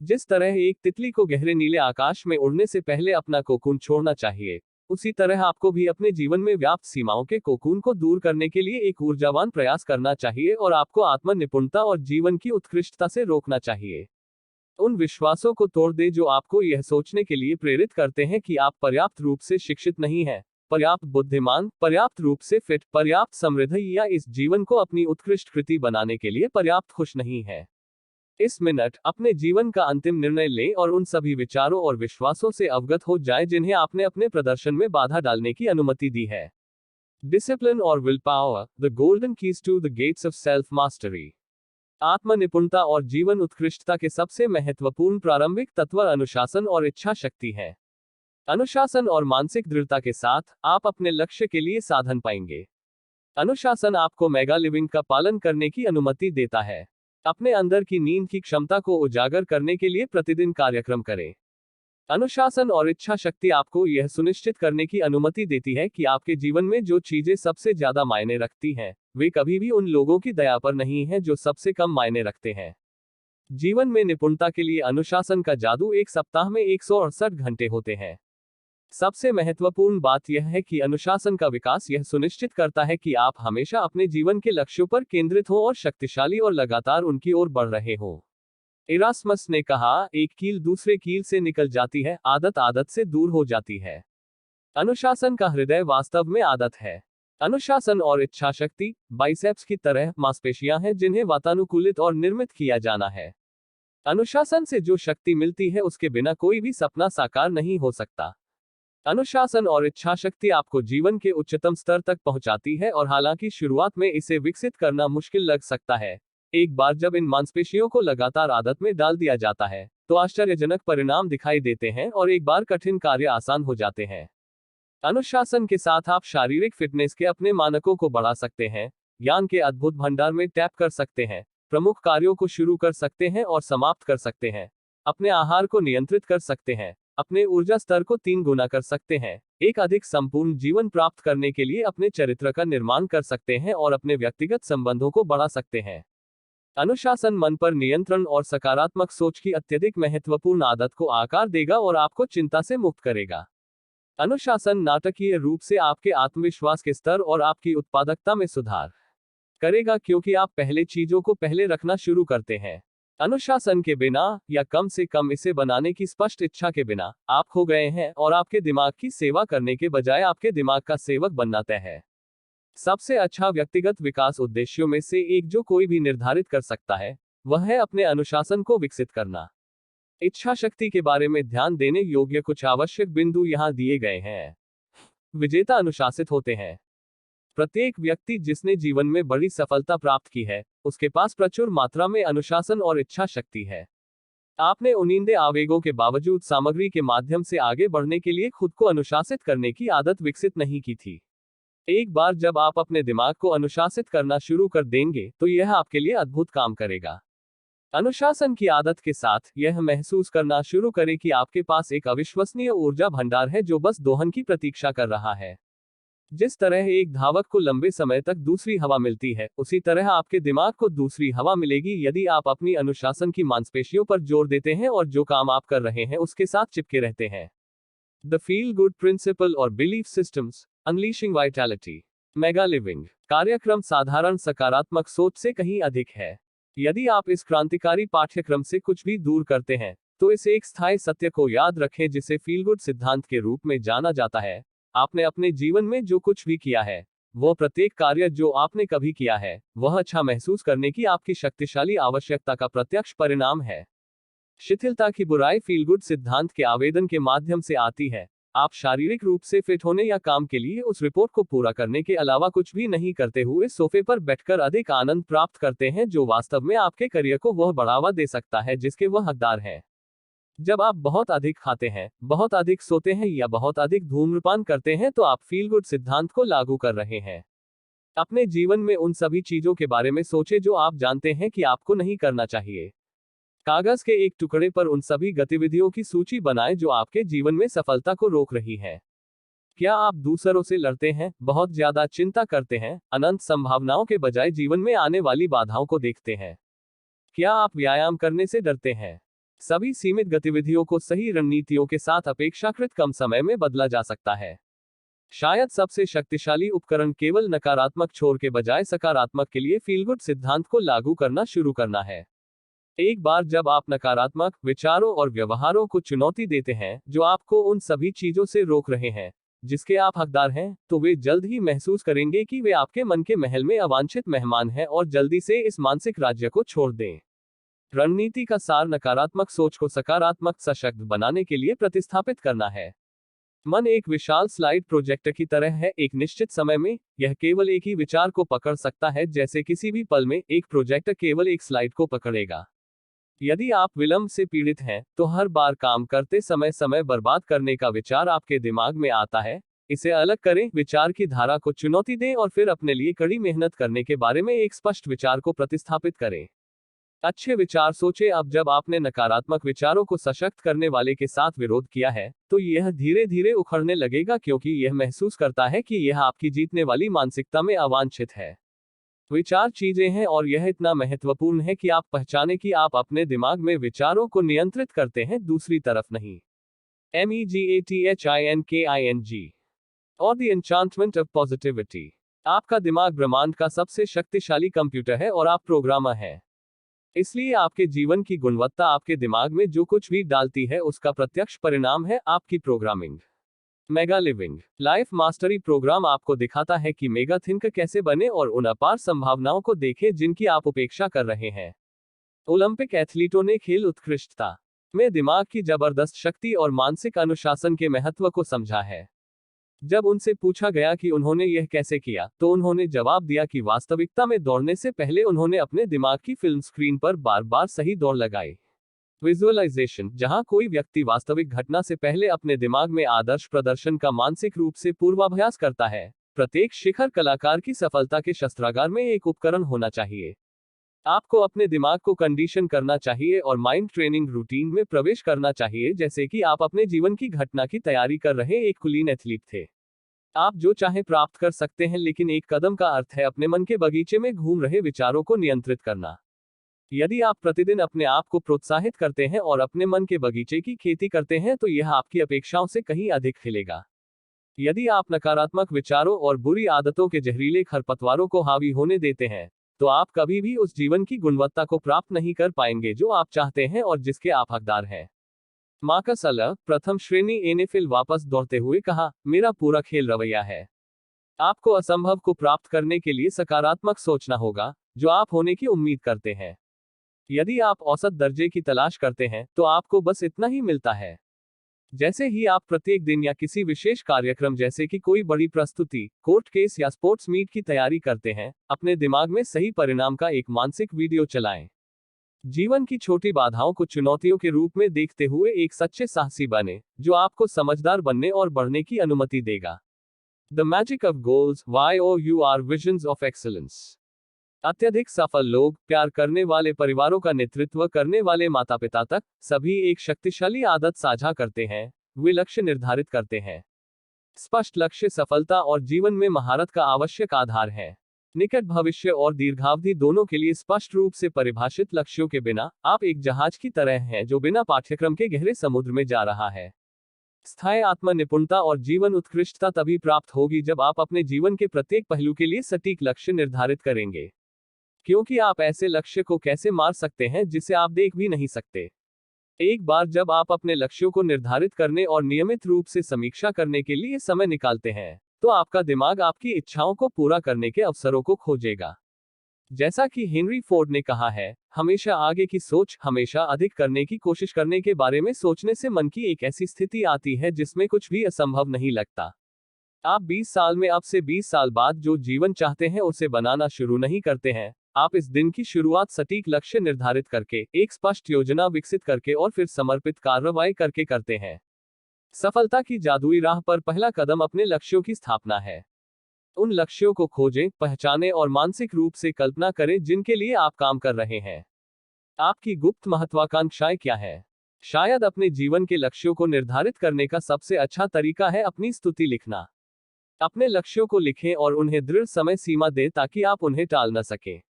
जिस तरह एक तितली को गहरे नीले आकाश में उड़ने से पहले अपना कोकून छोड़ना चाहिए, उसी तरह आपको भी अपने जीवन में व्याप्त सीमाओं के कोकून को दूर करने के लिए एक ऊर्जावान प्रयास करना चाहिए और आपको आत्म निपुणता और जीवन की उत्कृष्टता से रोकना चाहिए। उन विश्वासों को तोड़ दें जो आपको यह सोचने के लिए प्रेरित करते हैं कि आप पर्याप्त रूप से शिक्षित नहीं हैं, पर्याप्त बुद्धिमान, पर्याप्त रूप से फिट, पर्याप्त समृद्ध या इस जीवन को अपनी उत्कृष्ट कृति बनाने के लिए पर्याप्त खुश नहीं है। इस मिनट अपने जीवन का अंतिम निर्णय लें और उन सभी विचारों और विश्वासों से अवगत हो जाएं जिन्हें आपने अपने प्रदर्शन में बाधा डालने की अनुमति दी है। डिसिप्लिन और will power, the golden keys to the gates of self mastery. आत्मनिपुणता और जीवन उत्कृष्टता के सबसे महत्वपूर्ण प्रारंभिक तत्व अनुशासन और इच्छा शक्ति है। अनुशासन और मानसिक दृढ़ता के साथ आप अपने लक्ष्य के लिए साधन पाएंगे। अनुशासन आपको मेगा लिविंग का पालन करने की अनुमति देता है। अपने अंदर की नींद की क्षमता को उजागर करने के लिए प्रतिदिन कार्यक्रम करें। अनुशासन और इच्छा शक्ति आपको यह सुनिश्चित करने की अनुमति देती है कि आपके जीवन में जो चीजें सबसे ज्यादा मायने रखती हैं, वे कभी भी उन लोगों की दया पर नहीं हैं जो सबसे कम मायने रखते हैं। जीवन में निपुणता के लिए अनुशासन का जादू 1 सप्ताह में 168 घंटे होते हैं। सबसे महत्वपूर्ण बात यह है कि अनुशासन का विकास यह सुनिश्चित करता है कि आप हमेशा अपने जीवन के लक्ष्यों पर केंद्रित हो और शक्तिशाली और लगातार उनकी ओर बढ़ रहे हो। इरास्मस ने कहा, एक कील दूसरे कील से निकल जाती है, आदत आदत से दूर हो जाती है। अनुशासन का हृदय वास्तव में आदत है। अनुशासन और इच्छा शक्ति बाइसेप्स की तरह मांसपेशियां हैं जिन्हें वातानुकूलित और निर्मित किया जाना है। अनुशासन से जो शक्ति मिलती है उसके बिना कोई भी सपना साकार नहीं हो सकता। अनुशासन और इच्छा शक्ति आपको जीवन के उच्चतम स्तर तक पहुंचाती है और हालांकि शुरुआत में इसे विकसित करना मुश्किल लग सकता है, एक बार जब इन मांसपेशियों को लगातार आदत में डाल दिया जाता है, तो आश्चर्यजनक परिणाम दिखाई देते हैं और एक बार कठिन कार्य आसान हो जाते हैं। अनुशासन के साथ आप शारीरिक फिटनेस के अपने मानकों को बढ़ा सकते हैं, ज्ञान के अद्भुत भंडार में टैप कर सकते हैं, प्रमुख कार्यों को शुरू कर सकते हैं और समाप्त कर सकते हैं, अपने आहार को नियंत्रित कर सकते हैं, अपने ऊर्जा स्तर को 3 गुना कर सकते हैं, एक अधिक संपूर्ण जीवन प्राप्त करने के लिए अपने चरित्र का निर्माण कर सकते हैं और अपने व्यक्तिगत संबंधों को बढ़ा सकते हैं। अनुशासन मन पर नियंत्रण और सकारात्मक सोच की अत्यधिक महत्वपूर्ण आदत को आकार देगा और आपको चिंता से मुक्त करेगा। अनुशासन नाटकीय रूप से आपके आत्मविश्वास के स्तर और आपकी उत्पादकता में सुधार करेगा, क्योंकि आप पहले चीजों को पहले रखना शुरू करते हैं। अनुशासन के बिना, या कम से कम इसे बनाने की स्पष्ट इच्छा के बिना, आप खो गए हैं और आपके दिमाग की सेवा करने के बजाय आपके दिमाग का सेवक बनना तय है। सबसे अच्छा व्यक्तिगत विकास उद्देश्यों में से एक जो कोई भी निर्धारित कर सकता है, वह है अपने अनुशासन को विकसित करना। इच्छा शक्ति के बारे में ध्यान देने योग्य कुछ आवश्यक बिंदु यहाँ दिए गए हैं। विजेता अनुशासित होते हैं। प्रत्येक व्यक्ति जिसने जीवन में बड़ी सफलता प्राप्त की है, उसके पास प्रचुर मात्रा में अनुशासन और इच्छा शक्ति है। आपने उनिंदे आवेगों के बावजूद सामग्री के माध्यम से आगे बढ़ने के लिए खुद को अनुशासित करने की आदत विकसित नहीं की थी। एक बार जब आप अपने दिमाग को अनुशासित करना शुरू कर देंगे तो यह आपके लिए अद्भुत काम करेगा। अनुशासन की आदत के साथ यह महसूस करना शुरू करें कि आपके पास एक अविश्वसनीय ऊर्जा भंडार है जो बस दोहन की प्रतीक्षा कर रहा है। जिस तरह एक धावक को लंबे समय तक दूसरी हवा मिलती है, उसी तरह आपके दिमाग को दूसरी हवा मिलेगी यदि आप अपनी अनुशासन की मांसपेशियों पर जोर देते हैं और जो काम आप कर रहे हैं उसके साथ चिपके रहते हैं। द फील गुड प्रिंसिपल और belief systems, unleashing vitality. Mega living कार्यक्रम साधारण सकारात्मक सोच से कहीं अधिक है। यदि आप इस क्रांतिकारी पाठ्यक्रम से कुछ भी दूर करते हैं, तो इस एक स्थायी सत्य को याद रखें जिसे फील गुड सिद्धांत के रूप में जाना जाता है। आपने अपने जीवन में जो कुछ भी किया है, वह प्रत्येक कार्य जो आपने कभी किया है, वह अच्छा महसूस करने की आपकी शक्तिशाली आवश्यकता का प्रत्यक्ष परिणाम है। शिथिलता की बुराई फील गुड सिद्धांत के आवेदन के माध्यम से आती है। आप शारीरिक रूप से फिट होने या काम के लिए उस रिपोर्ट को पूरा करने के अलावा कुछ भी नहीं करते हुए सोफे पर बैठकर अधिक आनंद प्राप्त करते हैं जो वास्तव में आपके करियर को वह बढ़ावा दे सकता है जिसके वह हकदार हैं। जब आप बहुत अधिक खाते हैं, बहुत अधिक सोते हैं या बहुत अधिक धूम्रपान करते हैं तो आप फील गुड सिद्धांत को लागू कर रहे हैं। अपने जीवन में उन सभी चीजों के बारे में सोचें जो आप जानते हैं कि आपको नहीं करना चाहिए। कागज के एक टुकड़े पर उन सभी गतिविधियों की सूची बनाएं जो आपके जीवन में सफलता को रोक रही हैं। क्या आप दूसरों से लड़ते हैं, बहुत ज्यादा चिंता करते हैं, अनंत संभावनाओं के बजाय जीवन में आने वाली बाधाओं को देखते हैं? क्या आप व्यायाम करने से डरते हैं? सभी सीमित गतिविधियों को सही रणनीतियों के साथ अपेक्षाकृत कम समय में बदला जा सकता है। शायद सबसे शक्तिशाली उपकरण केवल नकारात्मक छोर के बजाय सकारात्मक के लिए फील गुड सिद्धांत को लागू करना शुरू करना है। एक बार जब आप नकारात्मक विचारों और व्यवहारों को चुनौती देते हैं जो आपको उन सभी चीजों से रोक रहे हैं जिसके आप हकदार हैं, तो वे जल्द ही महसूस करेंगे कि वे आपके मन के महल में अवांछित मेहमान हैं और जल्दी से इस मानसिक राज्य को छोड़ दें। रणनीति का सार नकारात्मक सोच को सकारात्मक सशक्त बनाने के लिए प्रतिस्थापित करना है। मन एक विशाल स्लाइड प्रोजेक्टर की तरह है। एक निश्चित समय में यह केवल एक ही विचार को पकड़ सकता है, जैसे किसी भी पल में एक प्रोजेक्टर केवल एक स्लाइड को पकड़ेगा। यदि आप विलंब से पीड़ित हैं, तो हर बार काम करते समय बर्बाद करने का विचार आपके दिमाग में आता है। इसे अलग करें, विचार की धारा को चुनौती दें और फिर अपने लिए कड़ी मेहनत करने के बारे में एक स्पष्ट विचार को प्रतिस्थापित करें। अच्छे विचार सोचें। अब जब आपने नकारात्मक विचारों को सशक्त करने वाले के साथ विरोध किया है, तो यह धीरे धीरे उखड़ने लगेगा क्योंकि यह महसूस करता है कि यह आपकी जीतने वाली मानसिकता में अवांछित है। विचार चीजें हैं और यह इतना महत्वपूर्ण है कि आप पहचानें कि आप अपने दिमाग में विचारों को नियंत्रित करते हैं, दूसरी तरफ नहीं। MEGATHINKING और द एन्चांटमेंट ऑफ पॉजिटिविटी। आपका दिमाग ब्रह्मांड का सबसे शक्तिशाली कंप्यूटर है और आप प्रोग्रामर हैं। इसलिए आपके जीवन की गुणवत्ता आपके दिमाग में जो कुछ भी डालती है उसका प्रत्यक्ष परिणाम है आपकी programming. Mega living life mastery program आपको दिखाता है कि मेगा थिंक कैसे बने और उन अपार संभावनाओं को देखें जिनकी आप उपेक्षा कर रहे हैं। ओलंपिक एथलीटों ने खेल उत्कृष्टता में दिमाग की जबरदस्त शक्ति और मानसिक अनुशासन के महत्व को समझा है। जब उनसे पूछा गया कि उन्होंने यह कैसे किया, तो उन्होंने जवाब दिया कि वास्तविकता में दौड़ने से पहले उन्होंने अपने दिमाग की फिल्म स्क्रीन पर बार बार सही दौड़ लगाई। विजुअलाइजेशन, जहां कोई व्यक्ति वास्तविक घटना से पहले अपने दिमाग में आदर्श प्रदर्शन का मानसिक रूप से पूर्वाभ्यास करता है। प्रत्येक शिखर कलाकार की सफलता के शस्त्रागार में एक उपकरण होना चाहिए। आपको अपने दिमाग को कंडीशन करना चाहिए और माइंड ट्रेनिंग रूटीन में प्रवेश करना चाहिए, जैसे कि आप अपने जीवन की घटना की तैयारी कर रहे एक कुलीन एथलीट थे। आप जो चाहे प्राप्त कर सकते हैं, लेकिन एक कदम का अर्थ है अपने मन के बगीचे में घूम रहे विचारों को नियंत्रित करना। यदि आप प्रतिदिन अपने आप को प्रोत्साहित करते हैं और अपने मन के बगीचे की खेती करते हैं, तो यह आपकी अपेक्षाओं से कहीं अधिक खिलेगा। यदि आप नकारात्मक विचारों और बुरी आदतों के जहरीले खरपतवारों को हावी होने देते हैं, तो आप कभी भी उस जीवन की गुणवत्ता को प्राप्त नहीं कर पाएंगे जो आप चाहते हैं और जिसके आप हकदार हैं। मार्कस अल्लर, प्रथम श्रेणी एनएफएल, वापस दौड़ते हुए कहा, मेरा पूरा खेल रवैया है। आपको असंभव को प्राप्त करने के लिए सकारात्मक सोचना होगा, जो आप होने की उम्मीद करते हैं। यदि आप औसत दर्जे की तलाश करते हैं तो आपको बस इतना ही मिलता है। जैसे ही आप प्रत्येक दिन या किसी विशेष कार्यक्रम जैसे कि कोई बड़ी प्रस्तुति, कोर्ट केस या स्पोर्ट्स मीट की तैयारी करते हैं, अपने दिमाग में सही परिणाम का एक मानसिक वीडियो चलाएं। जीवन की छोटी बाधाओं को चुनौतियों के रूप में देखते हुए एक सच्चे साहसी बने, जो आपको समझदार बनने और बढ़ने की अनुमति देगा। The magic of goals, YOUR visions of excellence. अत्यधिक सफल लोग, प्यार करने वाले परिवारों का नेतृत्व करने वाले माता पिता तक, सभी एक शक्तिशाली आदत साझा करते हैं। वे लक्ष्य निर्धारित करते हैं। स्पष्ट लक्ष्य सफलता और जीवन में महारत का आवश्यक आधार है। निकट भविष्य और दीर्घावधि दोनों के लिए स्पष्ट रूप से परिभाषित लक्ष्यों के बिना, आप एक जहाज की तरह हैं जो बिना पाठ्यक्रम के गहरे समुद्र में जा रहा है। स्थायी आत्म निपुणता और जीवन उत्कृष्टता तभी प्राप्त होगी जब आप अपने जीवन के प्रत्येक पहलू के लिए सटीक लक्ष्य निर्धारित करेंगे। क्योंकि आप ऐसे लक्ष्य को कैसे मार सकते हैं जिसे आप देख भी नहीं सकते। एक बार जब आप अपने लक्ष्यों को निर्धारित करने और नियमित रूप से समीक्षा करने के लिए समय निकालते हैं, तो आपका दिमाग आपकी इच्छाओं को पूरा करने के अवसरों को खोजेगा। जैसा कि हेनरी फोर्ड ने कहा है, हमेशा आगे की सोच, हमेशा अधिक करने की कोशिश करने के बारे में सोचने से मन की एक ऐसी स्थिति आती है जिसमें कुछ भी असंभव नहीं लगता। आप 20 साल में अब से 20 साल बाद जो जीवन चाहते हैं उसे बनाना शुरू नहीं करते हैं। आप इस दिन की शुरुआत सटीक लक्ष्य निर्धारित करके, एक स्पष्ट योजना विकसित करके और फिर समर्पित कार्रवाई करके करते हैं। सफलता की जादुई राह पर पहला कदम अपने लक्ष्यों की स्थापना है। उन लक्ष्यों को खोजें, पहचानें और मानसिक रूप से कल्पना करें जिनके लिए आप काम कर रहे हैं। आपकी गुप्त महत्वाकांक्षाएं क्या है? शायद अपने जीवन के लक्ष्यों को निर्धारित करने का सबसे अच्छा तरीका है अपनी स्तुति लिखना। अपने लक्ष्यों को लिखें और उन्हें दृढ़ समय सीमा दें ताकि आप उन्हें टाल न सकें।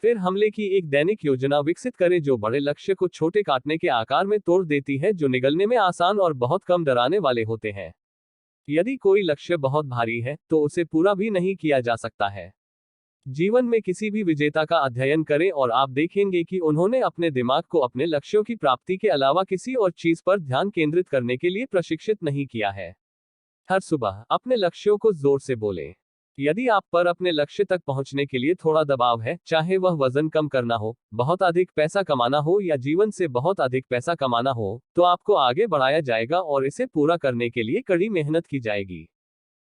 फिर हमले की एक दैनिक योजना विकसित करें जो बड़े लक्ष्य को छोटे काटने के आकार में तोड़ देती है, जो निगलने में आसान और बहुत कम डराने वाले होते हैं। यदि कोई लक्ष्य बहुत भारी है तो उसे पूरा भी नहीं किया जा सकता है। जीवन में किसी भी विजेता का अध्ययन करें और आप देखेंगे कि उन्होंने अपने दिमाग को अपने लक्ष्यों की प्राप्ति के अलावा किसी और चीज पर ध्यान केंद्रित करने के लिए प्रशिक्षित नहीं किया है। हर सुबह अपने लक्ष्यों को जोर से बोलें। यदि आप पर अपने लक्ष्य तक पहुंचने के लिए थोड़ा दबाव है, चाहे वह वजन कम करना हो, बहुत अधिक पैसा कमाना हो या जीवन से बहुत अधिक पैसा कमाना हो, तो आपको आगे बढ़ाया जाएगा और इसे पूरा करने के लिए कड़ी मेहनत की जाएगी।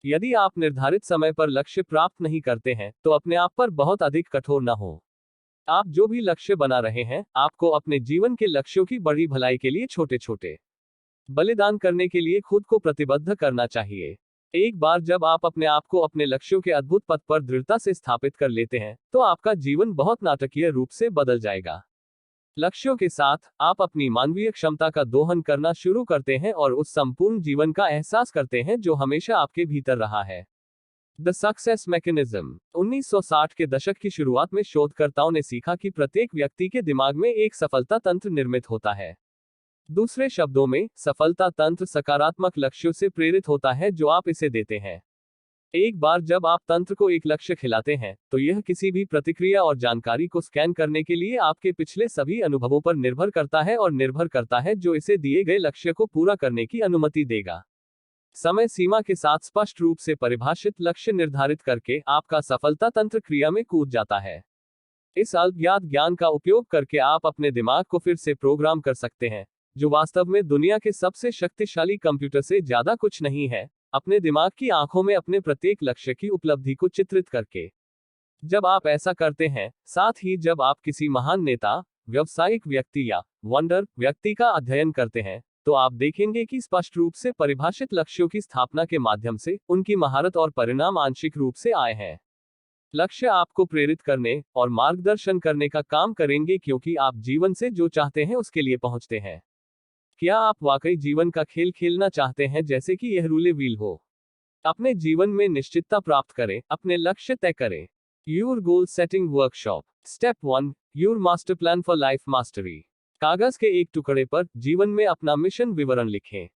यदि आप निर्धारित समय पर लक्ष्य प्राप्त नहीं करते हैं, तो अपने आप पर बहुत अधिक कठोर न हो। आप जो भी लक्ष्य बना रहे हैं, आपको अपने जीवन के लक्ष्यों की बड़ी भलाई के लिए छोटे छोटे बलिदान करने के लिए खुद को प्रतिबद्ध करना चाहिए। एक बार जब आप अपने आप को अपने लक्ष्यों के अद्भुत पथ पर दृढ़ता से स्थापित कर लेते हैं, तो आपका जीवन बहुत नाटकीय रूप से बदल जाएगा। लक्ष्यों के साथ आप अपनी मानवीय क्षमता का दोहन करना शुरू करते हैं और उस संपूर्ण जीवन का एहसास करते हैं जो हमेशा आपके भीतर रहा है। The success mechanism. 1960 के दशक की शुरुआत में शोधकर्ताओं ने सीखा कि प्रत्येक व्यक्ति के दिमाग में एक सफलता तंत्र निर्मित होता है। दूसरे शब्दों में, सफलता तंत्र सकारात्मक लक्ष्यों से प्रेरित होता है जो आप इसे देते हैं। एक बार जब आप तंत्र को एक लक्ष्य खिलाते हैं, तो यह किसी भी प्रतिक्रिया और जानकारी को स्कैन करने के लिए आपके पिछले सभी अनुभवों पर निर्भर करता है और निर्भर करता है जो इसे दिए गए लक्ष्य को पूरा करने की अनुमति देगा। समय सीमा के साथ स्पष्ट रूप से परिभाषित लक्ष्य निर्धारित करके आपका सफलता तंत्र क्रिया में कूद जाता है। इस अज्ञात ज्ञान का उपयोग करके आप अपने दिमाग को फिर से प्रोग्राम कर सकते हैं, जो वास्तव में दुनिया के सबसे शक्तिशाली कंप्यूटर से ज्यादा कुछ नहीं है, अपने दिमाग की आंखों में अपने प्रत्येक लक्ष्य की उपलब्धि को चित्रित करके। जब आप ऐसा करते हैं, साथ ही जब आप किसी महान नेता, व्यावसायिक व्यक्ति या वंडर व्यक्ति का अध्ययन करते हैं, तो आप देखेंगे कि स्पष्ट रूप से परिभाषित लक्ष्यों की स्थापना के माध्यम से उनकी महारत और परिणाम आंशिक रूप से आए हैं। लक्ष्य आपको प्रेरित करने और मार्गदर्शन करने का काम करेंगे क्योंकि आप जीवन से जो चाहते हैं उसके लिए पहुंचते हैं। क्या आप वाकई जीवन का खेल खेलना चाहते हैं जैसे कि यह रूले व्हील हो? अपने जीवन में निश्चितता प्राप्त करें, अपने लक्ष्य तय करें। Your goal setting workshop. Step 1, your master plan for life mastery. कागज के एक टुकड़े पर जीवन में अपना मिशन विवरण लिखें।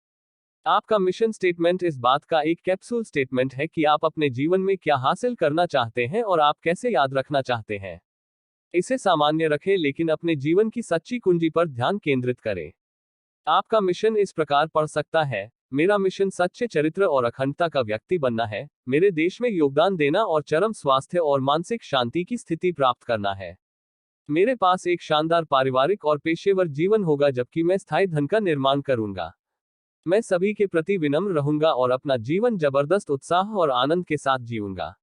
आपका मिशन स्टेटमेंट इस बात का एक कैप्सूल स्टेटमेंट है कि आप अपने जीवन में क्या हासिल करना चाहते हैं और आप कैसे याद रखना चाहते हैं। इसे सामान्य रखें लेकिन अपने जीवन की सच्ची कुंजी पर ध्यान केंद्रित करें। आपका मिशन इस प्रकार पढ़ सकता है: मेरा मिशन सच्चे चरित्र और अखंडता का व्यक्ति बनना है, मेरे देश में योगदान देना और चरम स्वास्थ्य और मानसिक शांति की स्थिति प्राप्त करना है। मेरे पास एक शानदार पारिवारिक और पेशेवर जीवन होगा जबकि मैं स्थायी धन का निर्माण करूंगा। मैं सभी के प्रति विनम्र रहूंगा और अपना जीवन जबरदस्त उत्साह और आनंद के साथ जीऊंगा।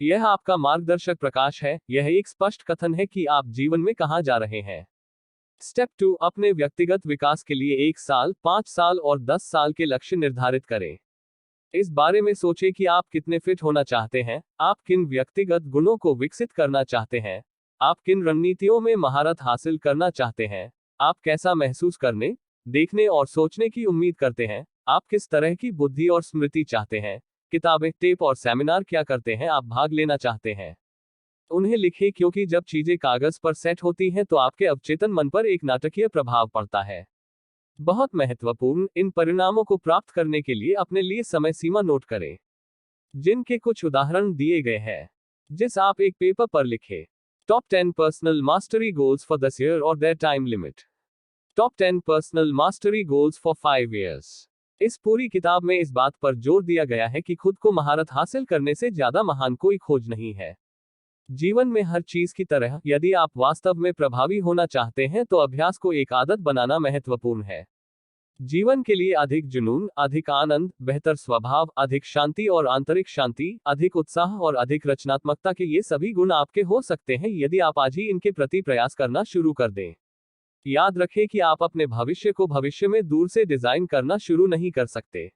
यह आपका मार्गदर्शक प्रकाश है। यह एक स्पष्ट कथन है कि आप जीवन में कहां जा रहे हैं। स्टेप 2, अपने व्यक्तिगत विकास के लिए 1 साल, 5 साल और 10 साल के लक्ष्य निर्धारित करें। इस बारे में सोचें कि आप कितने फिट होना चाहते हैं, आप किन व्यक्तिगत गुणों को विकसित करना चाहते हैं, आप किन रणनीतियों में महारत हासिल करना चाहते हैं, आप कैसा महसूस करने, देखने और सोचने की उम्मीद करते हैं, आप किस तरह की बुद्धि और स्मृति चाहते हैं, किताबें, टेप और सेमिनार क्या करते हैं आप भाग लेना चाहते हैं। उन्हें लिखें क्योंकि जब चीजें कागज पर सेट होती हैं तो आपके अवचेतन मन पर एक नाटकीय प्रभाव पड़ता है। बहुत महत्वपूर्ण, इन परिणामों को प्राप्त करने के लिए अपने लिए समय सीमा नोट करें, जिनके कुछ उदाहरण दिए गए हैं, जिस आप एक पेपर पर लिखें। Top 10 personal mastery goals for this year और their time limit. Top 10 personal mastery goals for 5 years. इस पूरी किताब में इस बात पर जोर दिया गया है कि खुद को महारत हासिल करने से ज्यादा महान कोई खोज नहीं है। जीवन में हर चीज की तरह, यदि आप वास्तव में प्रभावी होना चाहते हैं तो अभ्यास को एक आदत बनाना महत्वपूर्ण है। जीवन के लिए अधिक जुनून, अधिक आनंद, बेहतर स्वभाव, अधिक शांति और आंतरिक शांति, अधिक उत्साह और अधिक रचनात्मकता के ये सभी गुण आपके हो सकते हैं यदि आप आज ही इनके प्रति प्रयास करना शुरू कर दें। याद रखें कि आप अपने भविष्य को भविष्य में दूर से डिजाइन करना शुरू नहीं कर सकते।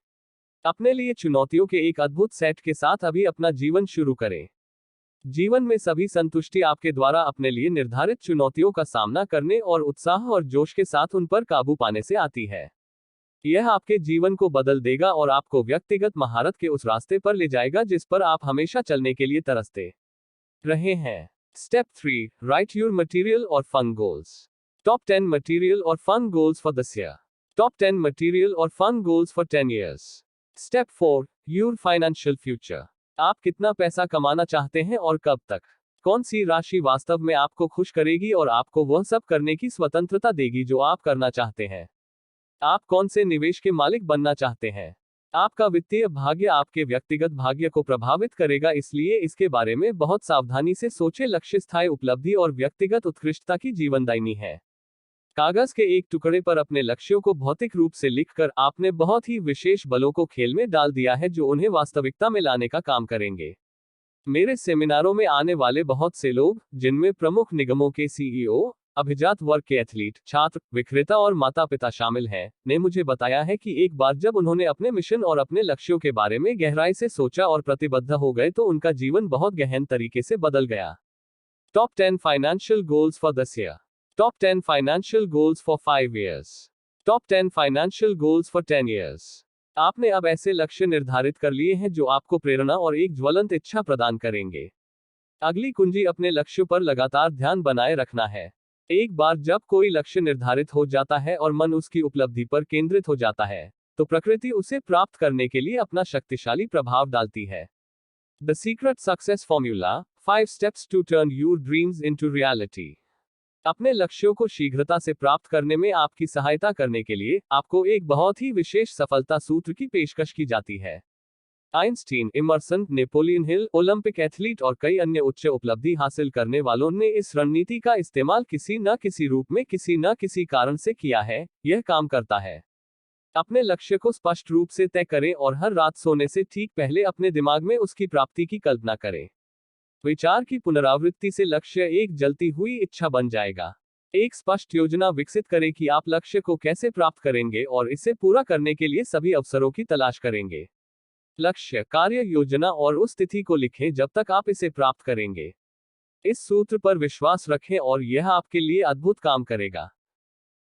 अपने लिए चुनौतियों के एक अद्भुत सेट के साथ अभी अपना जीवन शुरू करें। जीवन में सभी संतुष्टि आपके द्वारा अपने लिए निर्धारित चुनौतियों का सामना करने और उत्साह और जोश के साथ उन पर काबू पाने से आती है। यह आपके जीवन को बदल देगा और आपको व्यक्तिगत महारत के उस रास्ते पर ले जाएगा जिस पर आप हमेशा चलने के लिए तरसते रहे हैं। स्टेप 3, राइट योर मटेरियल और फन गोल्स। टॉप 10 मटेरियल और fun goals for this year. Top 10 material और fun goals for 10 years. Step 4, your financial future. आप कितना पैसा कमाना चाहते हैं और कब तक? कौन सी राशि वास्तव में आपको खुश करेगी और आपको वह सब करने की स्वतंत्रता देगी जो आप करना चाहते हैं? आप कौन से निवेश के मालिक बनना चाहते हैं? आपका वित्तीय भाग्य आपके व्यक्तिगत भाग्य को प्रभावित करेगा, इसलिए इसके बारे में बहुत सावधानी से सोचें। लक्ष्य स्थायी उपलब्धि और व्यक्तिगत उत्कृष्टता की जीवनदायिनी है। कागज के एक टुकड़े पर अपने लक्ष्यों को भौतिक रूप से लिखकर आपने बहुत ही विशेष बलों को खेल में डाल दिया है जो उन्हें वास्तविकता में लाने का काम करेंगे। मेरे सेमिनारों में आने वाले बहुत से लोग, जिनमें प्रमुख निगमों के सीईओ, अभिजात वर्ग के एथलीट, छात्र, विक्रेता और माता पिता शामिल हैं, ने मुझे बताया है कि एक बार जब उन्होंने अपने मिशन और अपने लक्ष्यों के बारे में गहराई से सोचा और प्रतिबद्ध हो गए तो उनका जीवन बहुत गहन तरीके से बदल गया। Top 10 financial goals for this year. Top 10 financial goals for 5 years. Top 10 financial goals for 10 years. आपने अब ऐसे लक्ष्य निर्धारित कर लिए हैं जो आपको प्रेरणा और एक ज्वलंत इच्छा प्रदान करेंगे। अगली कुंजी अपने लक्ष्य पर लगातार ध्यान बनाए रखना है। एक बार जब कोई लक्ष्य निर्धारित हो जाता है और मन उसकी उपलब्धि पर केंद्रित हो जाता है, तो प्रकृति उसे प्राप्त करने के लिए अपना शक्तिशाली प्रभाव डालती है। The secret success formula, 5 steps to turn your dreams into reality. अपने लक्ष्यों को शीघ्रता से प्राप्त करने में आपकी सहायता करने के लिए आपको एक बहुत ही विशेष सफलता सूत्र की पेशकश की जाती है। Einstein, Emerson, Napoleon Hill, Olympic athlete और कई अन्य उच्च उपलब्धि हासिल करने वालों ने इस रणनीति का इस्तेमाल किसी न किसी रूप में किसी न किसी कारण से किया है। यह काम करता है। अपने लक्ष्य को स्पष्ट रूप से तय करें और हर रात सोने से ठीक पहले अपने दिमाग में उसकी प्राप्ति की कल्पना करें। विचार की पुनरावृत्ति से लक्ष्य एक जलती हुई इच्छा बन जाएगा। एक स्पष्ट योजना विकसित करें कि आप लक्ष्य को कैसे प्राप्त करेंगे और इसे पूरा करने के लिए सभी अवसरों की तलाश करेंगे। लक्ष्य, कार्य योजना और उस तिथि को लिखें जब तक आप इसे प्राप्त करेंगे। इस सूत्र पर विश्वास रखें और यह आपके लिए अद्भुत काम करेगा।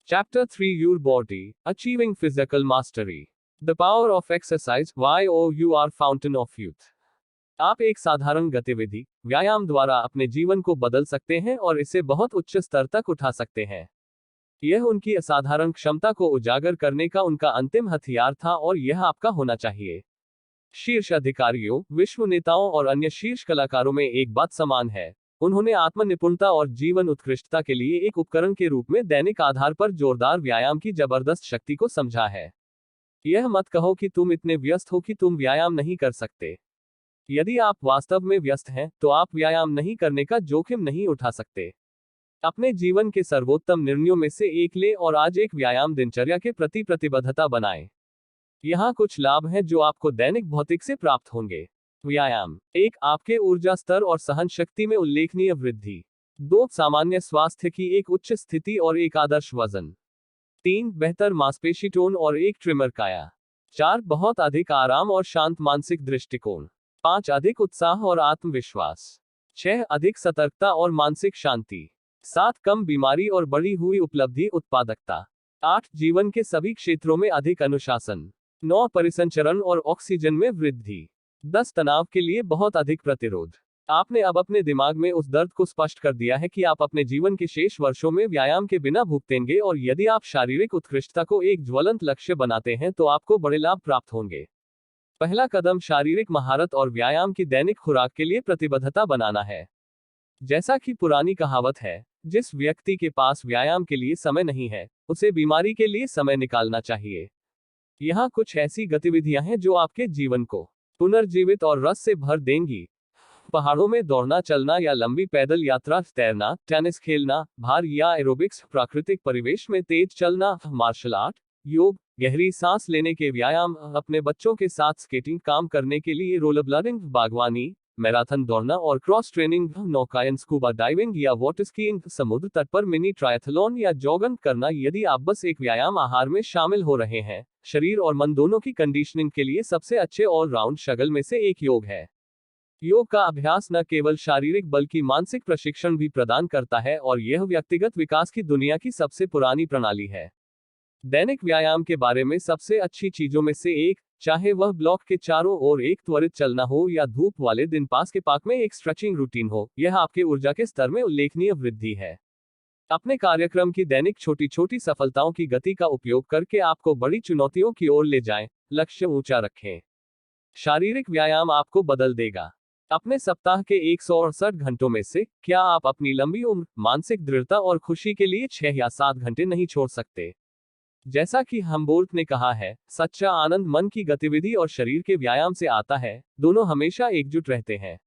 Chapter 3, your body, achieving physical mastery. The power of exercise, Y O U R fountain of youth. आप एक साधारण गतिविधि, व्यायाम द्वारा अपने जीवन को बदल सकते हैं और इसे बहुत उच्च स्तर तक उठा सकते हैं। यह उनकी असाधारण क्षमता को उजागर करने का उनका अंतिम हथियार था और यह आपका होना चाहिए। शीर्ष अधिकारियों, विश्व नेताओं और अन्य शीर्ष कलाकारों में एक बात समान है। उन्होंने आत्म निपुणता और जीवन उत्कृष्टता के लिए एक उपकरण के रूप में दैनिक आधार पर जोरदार व्यायाम की जबरदस्त शक्ति को समझा है। यह मत कहो कि तुम इतने व्यस्त हो कि तुम व्यायाम नहीं कर सकते। यदि आप वास्तव में व्यस्त हैं, तो आप व्यायाम नहीं करने का जोखिम नहीं उठा सकते। अपने जीवन के सर्वोत्तम निर्णयों में से एक लें और आज एक व्यायाम दिनचर्या के प्रति प्रतिबद्धता बनाएं। यहाँ कुछ लाभ हैं जो आपको दैनिक भौतिक से प्राप्त होंगे। व्यायाम। 1. आपके ऊर्जा स्तर और सहन शक्ति में उल्लेखनीय वृद्धि। 2. सामान्य स्वास्थ्य की एक उच्च स्थिति और एक आदर्श वजन। 3. बेहतर मांसपेशी टोन और एक ट्रिमर काया। 4. बहुत अधिक आराम और शांत मानसिक दृष्टिकोण। 5. अधिक उत्साह और आत्मविश्वास। 6. अधिक सतर्कता और मानसिक शांति। 7. कम बीमारी और बढ़ी हुई उपलब्धि उत्पादकता। 8. जीवन के सभी क्षेत्रों में अधिक अनुशासन। 9. परिसंचरण और ऑक्सीजन में वृद्धि। 10. तनाव के लिए बहुत अधिक प्रतिरोध। आपने अब अपने दिमाग में उस दर्द को स्पष्ट कर दिया है कि आप अपने जीवन के शेष वर्षों में व्यायाम के बिना भुगतेंगे, और यदि आप शारीरिक उत्कृष्टता को एक ज्वलंत लक्ष्य बनाते हैं तो आपको बड़े लाभ प्राप्त होंगे। पहला कदम शारीरिक महारत और व्यायाम की दैनिक खुराक के लिए प्रतिबद्धता बनाना है। जैसा कि पुरानी कहावत है, जिस व्यक्ति के पास व्यायाम के लिए समय नहीं है, उसे बीमारी के लिए समय निकालना चाहिए। यहाँ कुछ ऐसी गतिविधियां हैं जो आपके जीवन को पुनर्जीवित और रस से भर देंगी। पहाड़ों में दौड़ना, चलना या लंबी पैदल यात्रा, तैरना, टेनिस खेलना, भार या एरोबिक्स, प्राकृतिक परिवेश में तेज चलना, मार्शल आर्ट, योग, गहरी सांस लेने के व्यायाम, अपने बच्चों के साथ स्केटिंग, काम करने के लिए रोलरब्लेडिंग, बागवानी, मैराथन दौड़ना और क्रॉस ट्रेनिंग, नौकायन, स्कूबा डाइविंग या वाटर स्कीइंग, समुद्र तट पर मिनी ट्रायथलॉन या जॉगिंग करना। यदि आप बस एक व्यायाम आहार में शामिल हो रहे हैं, शरीर और मन दोनों की कंडीशनिंग के लिए सबसे अच्छे ऑलराउंड शगल में से एक योग है। योग का अभ्यास न केवल शारीरिक बल्कि मानसिक प्रशिक्षण भी प्रदान करता है, और यह व्यक्तिगत विकास की दुनिया की सबसे पुरानी प्रणाली है। दैनिक व्यायाम के बारे में सबसे अच्छी चीजों में से एक, चाहे वह ब्लॉक के चारों ओर एक त्वरित चलना हो या धूप वाले दिन पास के पार्क में एक स्ट्रेचिंग रूटीन हो, यह आपके ऊर्जा के स्तर में उल्लेखनीय वृद्धि है। अपने कार्यक्रम की दैनिक छोटी छोटी सफलताओं की गति का उपयोग करके आपको बड़ी चुनौतियों की ओर ले जाएं, लक्ष्य ऊंचा रखें। शारीरिक व्यायाम आपको बदल देगा। अपने सप्ताह के 168 घंटों में से क्या आप अपनी लंबी उम्र, मानसिक दृढ़ता और खुशी के लिए 6 या 7 घंटे नहीं छोड़ सकते? जैसा कि हम्बोल्ट ने कहा है, सच्चा आनंद मन की गतिविधि और शरीर के व्यायाम से आता है, दोनों हमेशा एकजुट रहते हैं।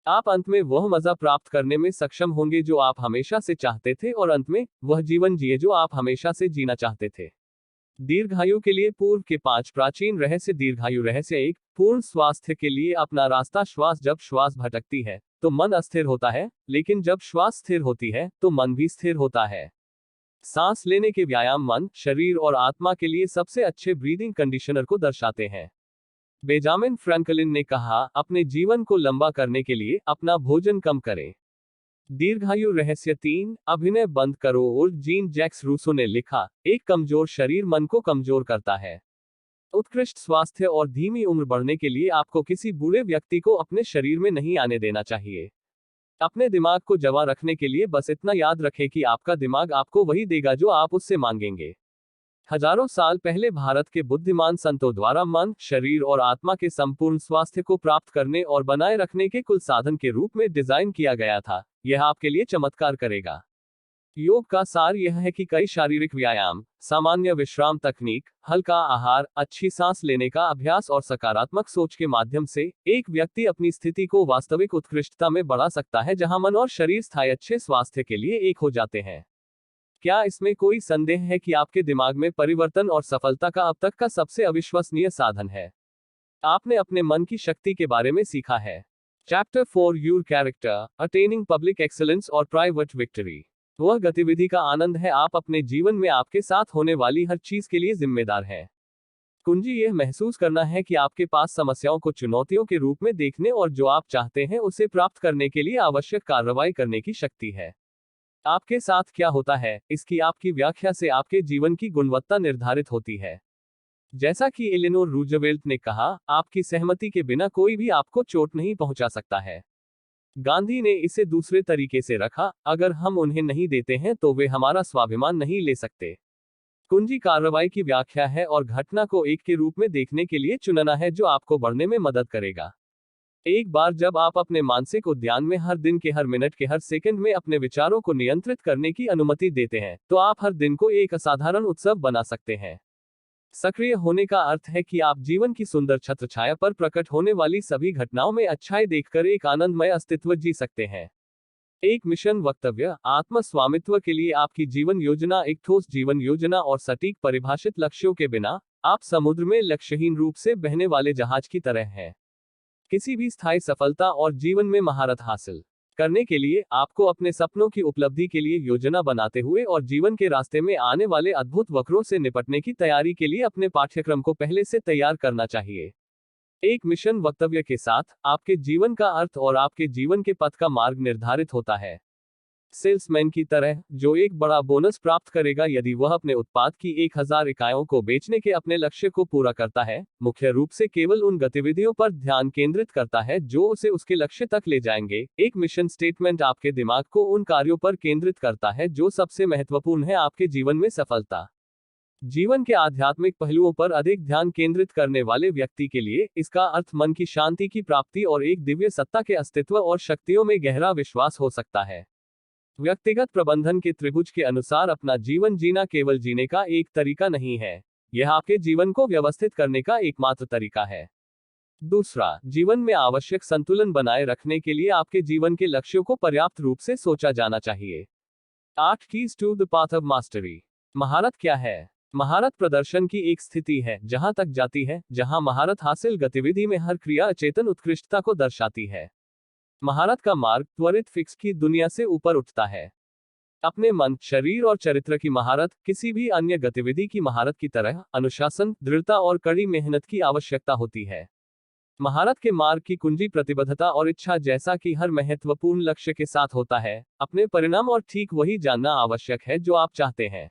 आप अंत में वह मजा प्राप्त करने में सक्षम होंगे जो आप हमेशा से चाहते थे, और अंत में वह जीवन जिए जो आप हमेशा से जीना चाहते थे। दीर्घायु के लिए पूर्व के 5 प्राचीन रहस्य। दीर्घायु रहस्य 1, पूर्ण स्वास्थ्य के लिए अपना रास्ता श्वास। जब श्वास भटकती है तो मन अस्थिर होता है, लेकिन जब श्वास स्थिर होती है तो मन भी स्थिर होता है। सांस लेने के व्यायाम मन, शरीर और आत्मा के लिए सबसे अच्छे ब्रीदिंग कंडीशनर को दर्शाते हैं। बेंजामिन फ्रैंकलिन ने कहा, अपने जीवन को लंबा करने के लिए अपना भोजन कम करें। दीर्घायु रहस्य 3, अभिनय बंद करो। और जीन जैक्स रूसो ने लिखा, एक कमजोर शरीर मन को कमजोर करता है। उत्कृष्ट स्वास्थ्य और धीमी उम्र बढ़ने के लिए आपको किसी बूढ़े व्यक्ति को अपने शरीर में नहीं आने देना चाहिए। अपने दिमाग को जवां रखने के लिए बस इतना याद रखें कि आपका दिमाग आपको वही देगा जो आप उससे मांगेंगे। हजारों साल पहले भारत के बुद्धिमान संतों द्वारा मन, शरीर और आत्मा के संपूर्ण स्वास्थ्य को प्राप्त करने और बनाए रखने के कुल साधन के रूप में डिजाइन किया गया था। यह आपके लिए चमत्कार करेगा। योग का सार यह है कि कई शारीरिक व्यायाम, सामान्य विश्राम तकनीक, हल्का आहार, अच्छी सांस लेने का अभ्यास और सकारात्मक सोच के माध्यम से एक व्यक्ति अपनी स्थिति को वास्तविक उत्कृष्टता में बढ़ा सकता है, जहां मन और शरीर स्थायी अच्छे स्वास्थ्य के लिए एक हो जाते हैं। क्या इसमें कोई संदेह है कि आपके दिमाग में परिवर्तन और सफलता का अब तक का सबसे अविश्वसनीय साधन है? आपने अपने मन की शक्ति के बारे में सीखा है। Chapter 4, your character, attaining public excellence और प्राइवेट विक्ट्री। वह गतिविधि का आनंद है आप अपने जीवन में आपके साथ होने वाली हर चीज के लिए जिम्मेदार हैं। कुंजी यह महसूस करना है कि आपके पास समस्याओं को चुनौतियों के रूप में देखने और जो आप चाहते हैं उसे प्राप्त करने के लिए आवश्यक कार्रवाई करने की शक्ति है। आपके साथ क्या होता है, इसकी आपकी व्याख्या से आपके जीवन की गुणवत्ता निर्धारित होती है। जैसा कि एलेनोर रूजवेल्ट ने कहा, आपकी सहमति के बिना कोई भी आपको चोट नहीं पहुंचा सकता है। गांधी ने इसे दूसरे तरीके से रखा, अगर हम उन्हें नहीं देते हैं तो वे हमारा स्वाभिमान नहीं ले सकते। कुंजी कार्रवाई की व्याख्या है और घटना को एक के रूप में देखने के लिए चुनना है जो आपको बढ़ने में मदद करेगा। एक बार जब आप अपने मानसिक उद्यान में हर दिन के हर मिनट के हर सेकंड में अपने विचारों को नियंत्रित करने की अनुमति देते हैं, तो आप हर दिन को एक असाधारण उत्सव बना सकते हैं। सक्रिय होने का अर्थ है कि आप जीवन की सुंदर छत्रछाया पर प्रकट होने वाली सभी घटनाओं में अच्छाई देखकर एक आनंदमय अस्तित्व जी सकते हैं। एक मिशन वक्तव्य, आत्म स्वामित्व के लिए आपकी जीवन योजना। एक ठोस जीवन योजना और सटीक परिभाषित लक्ष्यों के बिना आप समुद्र में लक्ष्यहीन रूप से बहने वाले जहाज की तरह हैं। किसी भी स्थायी सफलता और जीवन में महारत हासिल करने के लिए आपको अपने सपनों की उपलब्धि के लिए योजना बनाते हुए और जीवन के रास्ते में आने वाले अद्भुत वक्रों से निपटने की तैयारी के लिए अपने पाठ्यक्रम को पहले से तैयार करना चाहिए। एक मिशन वक्तव्य के साथ आपके जीवन का अर्थ और आपके जीवन के पथ का मार्ग निर्धारित होता है। सेल्समैन की तरह जो एक बड़ा बोनस प्राप्त करेगा यदि वह अपने उत्पाद की 1000 इकाइयों को बेचने के अपने लक्ष्य को पूरा करता है, मुख्य रूप से केवल उन गतिविधियों पर ध्यान केंद्रित करता है जो उसे उसके लक्ष्य तक ले जाएंगे। एक मिशन स्टेटमेंट आपके दिमाग को उन कार्यों पर केंद्रित करता है जो सबसे महत्वपूर्ण है आपके जीवन में सफलता। जीवन के आध्यात्मिक पहलुओं पर अधिक ध्यान केंद्रित करने वाले व्यक्ति के लिए इसका अर्थ मन की शांति की प्राप्ति और एक दिव्य सत्ता के अस्तित्व और शक्तियों में गहरा विश्वास हो सकता है। व्यक्तिगत प्रबंधन के त्रिभुज के अनुसार अपना जीवन जीना केवल जीने का एक तरीका नहीं है, यह आपके जीवन को व्यवस्थित करने का एकमात्र तरीका है। दूसरा, जीवन में आवश्यक संतुलन बनाए रखने के लिए आपके जीवन के लक्ष्यों को पर्याप्त रूप से सोचा जाना चाहिए। 8 keys to the path of mastery. महारत क्या है? महारत प्रदर्शन की एक स्थिति है जहां तक जाती है जहां महारत हासिल गतिविधि में हर क्रिया अचेतन उत्कृष्टता को दर्शाती है। महारत का मार्ग त्वरित फिक्स की दुनिया से ऊपर उठता है। अपने मन, शरीर और चरित्र की महारत किसी भी अन्य गतिविधि की महारत की तरह अनुशासन, दृढ़ता और कड़ी मेहनत की आवश्यकता होती है। महारत के मार्ग की कुंजी प्रतिबद्धता और इच्छा जैसा कि हर महत्वपूर्ण लक्ष्य के साथ होता है, अपने परिणाम और ठीक वही जानना आवश्यक है जो आप चाहते हैं।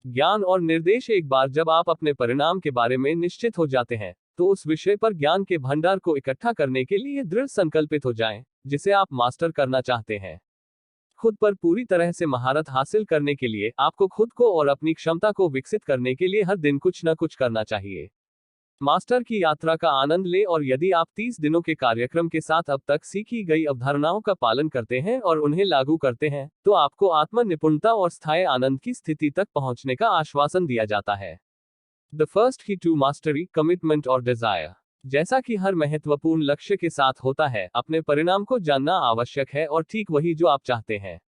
ज्ञान और निर्देश। एक बार जब आप अपने परिणाम के बारे में निश्चित हो जाते हैं तो उस विषय पर ज्ञान के भंडार को इकट्ठा करने के लिए दृढ़ संकल्पित हो जाएं, जिसे आप मास्टर करना चाहते हैं। खुद पर पूरी तरह से महारत हासिल करने के लिए आपको खुद को और अपनी क्षमता को विकसित करने के लिए हर दिन कुछ न कुछ करना चाहिए। मास्टर की यात्रा का आनंद लें और यदि आप 30 दिनों के कार्यक्रम के साथ अब तक सीखी गई अवधारणाओं का पालन करते हैं और उन्हें लागू करते हैं तो आपको आत्म निपुणता और स्थायी आनंद की स्थिति तक पहुंचने का आश्वासन दिया जाता है। द फर्स्ट की टू मास्टरी, कमिटमेंट और डिजायर। जैसा कि हर महत्वपूर्ण लक्ष्य के साथ होता है, अपने परिणाम को जानना आवश्यक है और ठीक वही जो आप चाहते हैं।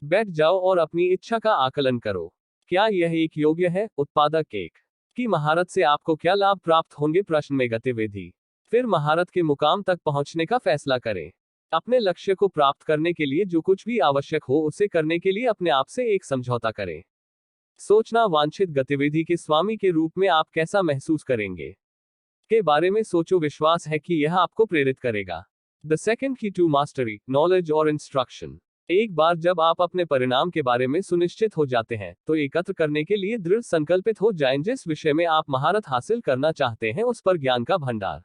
बैठ जाओ और अपनी इच्छा का आकलन करो। क्या यह एक योग्य है? उत्पादक एक की महारत से आपको क्या लाभ प्राप्त होंगे? प्रश्न में गतिविधि। फिर महारत के मुकाम तक पहुंचने का फैसला करें। अपने लक्ष्य को प्राप्त करने के लिए जो कुछ भी आवश्यक हो उसे करने के लिए अपने आप से एक समझौता करें। सोचना, वांछित गतिविधि के स्वामी के रूप में आप कैसा महसूस करेंगे के बारे में सोचो। विश्वास है कि यह आपको प्रेरित करेगा। द सेकंड की टू मास्टरी, नॉलेज और इंस्ट्रक्शन। एक बार जब आप अपने परिणाम के बारे में सुनिश्चित हो जाते हैं तो एकत्र करने के लिए दृढ़ संकल्पित हो जाएं। जिस विषय में आप महारत हासिल करना चाहते हैं उस पर ज्ञान का भंडार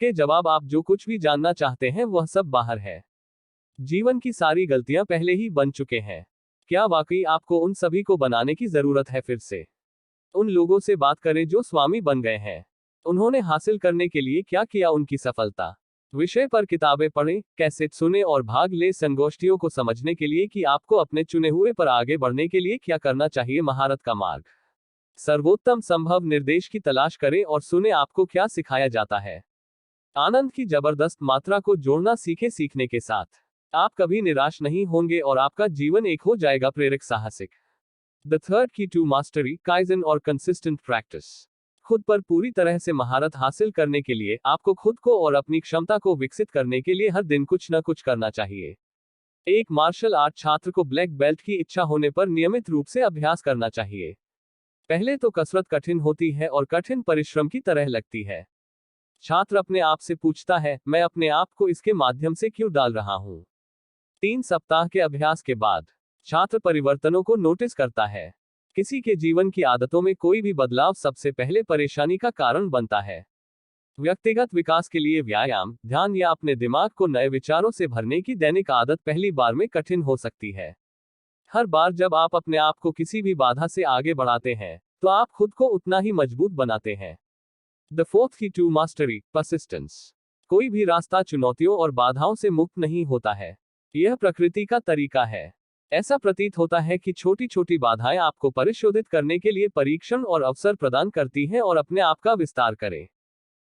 के जवाब आप जो कुछ भी जानना चाहते हैं वह सब बाहर है। जीवन की सारी गलतियां पहले ही बन चुके हैं। क्या वाकई आपको उन सभी को बनाने की जरूरत है? फिर से उन लोगों से बात करें जो स्वामी बन गए हैं। उन्होंने हासिल करने के लिए क्या किया, उनकी सफलता विषय पर किताबें पढ़ें, कैसेट सुने और भाग ले संगोष्ठियों को समझने के लिए कि आपको अपने चुने हुए पर आगे बढ़ने के लिए क्या करना चाहिए। महारत का मार्ग। सर्वोत्तम संभव निर्देश की तलाश करें और सुने आपको क्या सिखाया जाता है। आनंद की जबरदस्त मात्रा को जोड़ना सीखें। सीखने के साथ आप कभी निराश नहीं होंगे और आपका जीवन एक हो जाएगा प्रेरक, साहसिक। द थर्ड की टू मास्टरी, काइजन और कंसिस्टेंट प्रैक्टिस। खुद पर पूरी तरह से महारत हासिल करने के लिए आपको खुद को और अपनी क्षमता को विकसित करने के लिए हर दिन कुछ न कुछ करना चाहिए। एक मार्शल आर्ट छात्र को ब्लैक बेल्ट की इच्छा होने पर नियमित रूप से अभ्यास करना चाहिए। पहले तो कसरत कठिन होती है और कठिन परिश्रम की तरह लगती है। छात्र अपने आप से पूछता है, मैं अपने आप को इसके माध्यम से क्यों डाल रहा हूं? 3 सप्ताह के अभ्यास के बाद छात्र परिवर्तनों को नोटिस करता है। किसी के जीवन की आदतों में कोई भी बदलाव सबसे पहले परेशानी का कारण बनता है। व्यक्तिगत विकास के लिए व्यायाम, ध्यान या अपने दिमाग को नए विचारों से भरने की दैनिक आदत पहली बार में कठिन हो सकती है। हर बार जब आप अपने आप को किसी भी बाधा से आगे बढ़ाते हैं तो आप खुद को उतना ही मजबूत बनाते हैं। द फोर्थ की टू मास्टरी, परसिस्टेंस। कोई भी रास्ता चुनौतियों और बाधाओं से मुक्त नहीं होता है। यह प्रकृति का तरीका है। ऐसा प्रतीत होता है कि छोटी छोटी बाधाएं आपको परिशोधित करने के लिए परीक्षण और अवसर प्रदान करती हैं और अपने आप का विस्तार करें।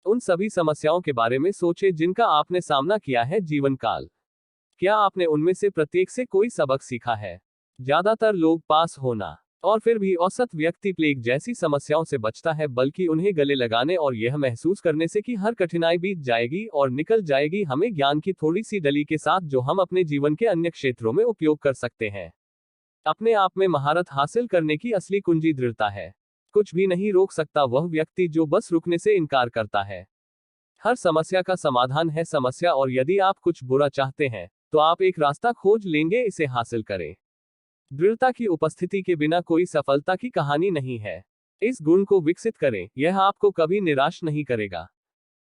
उन सभी समस्याओं के बारे में सोचें जिनका आपने सामना किया है जीवन काल क्या आपने उनमें से प्रत्येक से कोई सबक सीखा है? ज्यादातर लोग पास होना और फिर भी औसत व्यक्ति प्लेग जैसी समस्याओं से बचता है, बल्कि उन्हें गले लगाने और यह महसूस करने से कि हर कठिनाई बीत जाएगी और निकल जाएगी, हमें ज्ञान की थोड़ी सी डली के साथ जो हम अपने जीवन के अन्य क्षेत्रों में उपयोग कर सकते हैं। अपने आप में महारत हासिल करने की असली कुंजी दृढ़ता है। कुछ भी नहीं रोक सकता वह व्यक्ति जो बस रुकने से इनकार करता है। हर समस्या का समाधान है समस्या, और यदि आप कुछ बुरा चाहते हैं तो आप एक रास्ता खोज लेंगे इसे हासिल करें। दृढ़ता की उपस्थिति के बिना कोई सफलता की कहानी नहीं है। इस गुण को विकसित करें, यह आपको कभी निराश नहीं करेगा।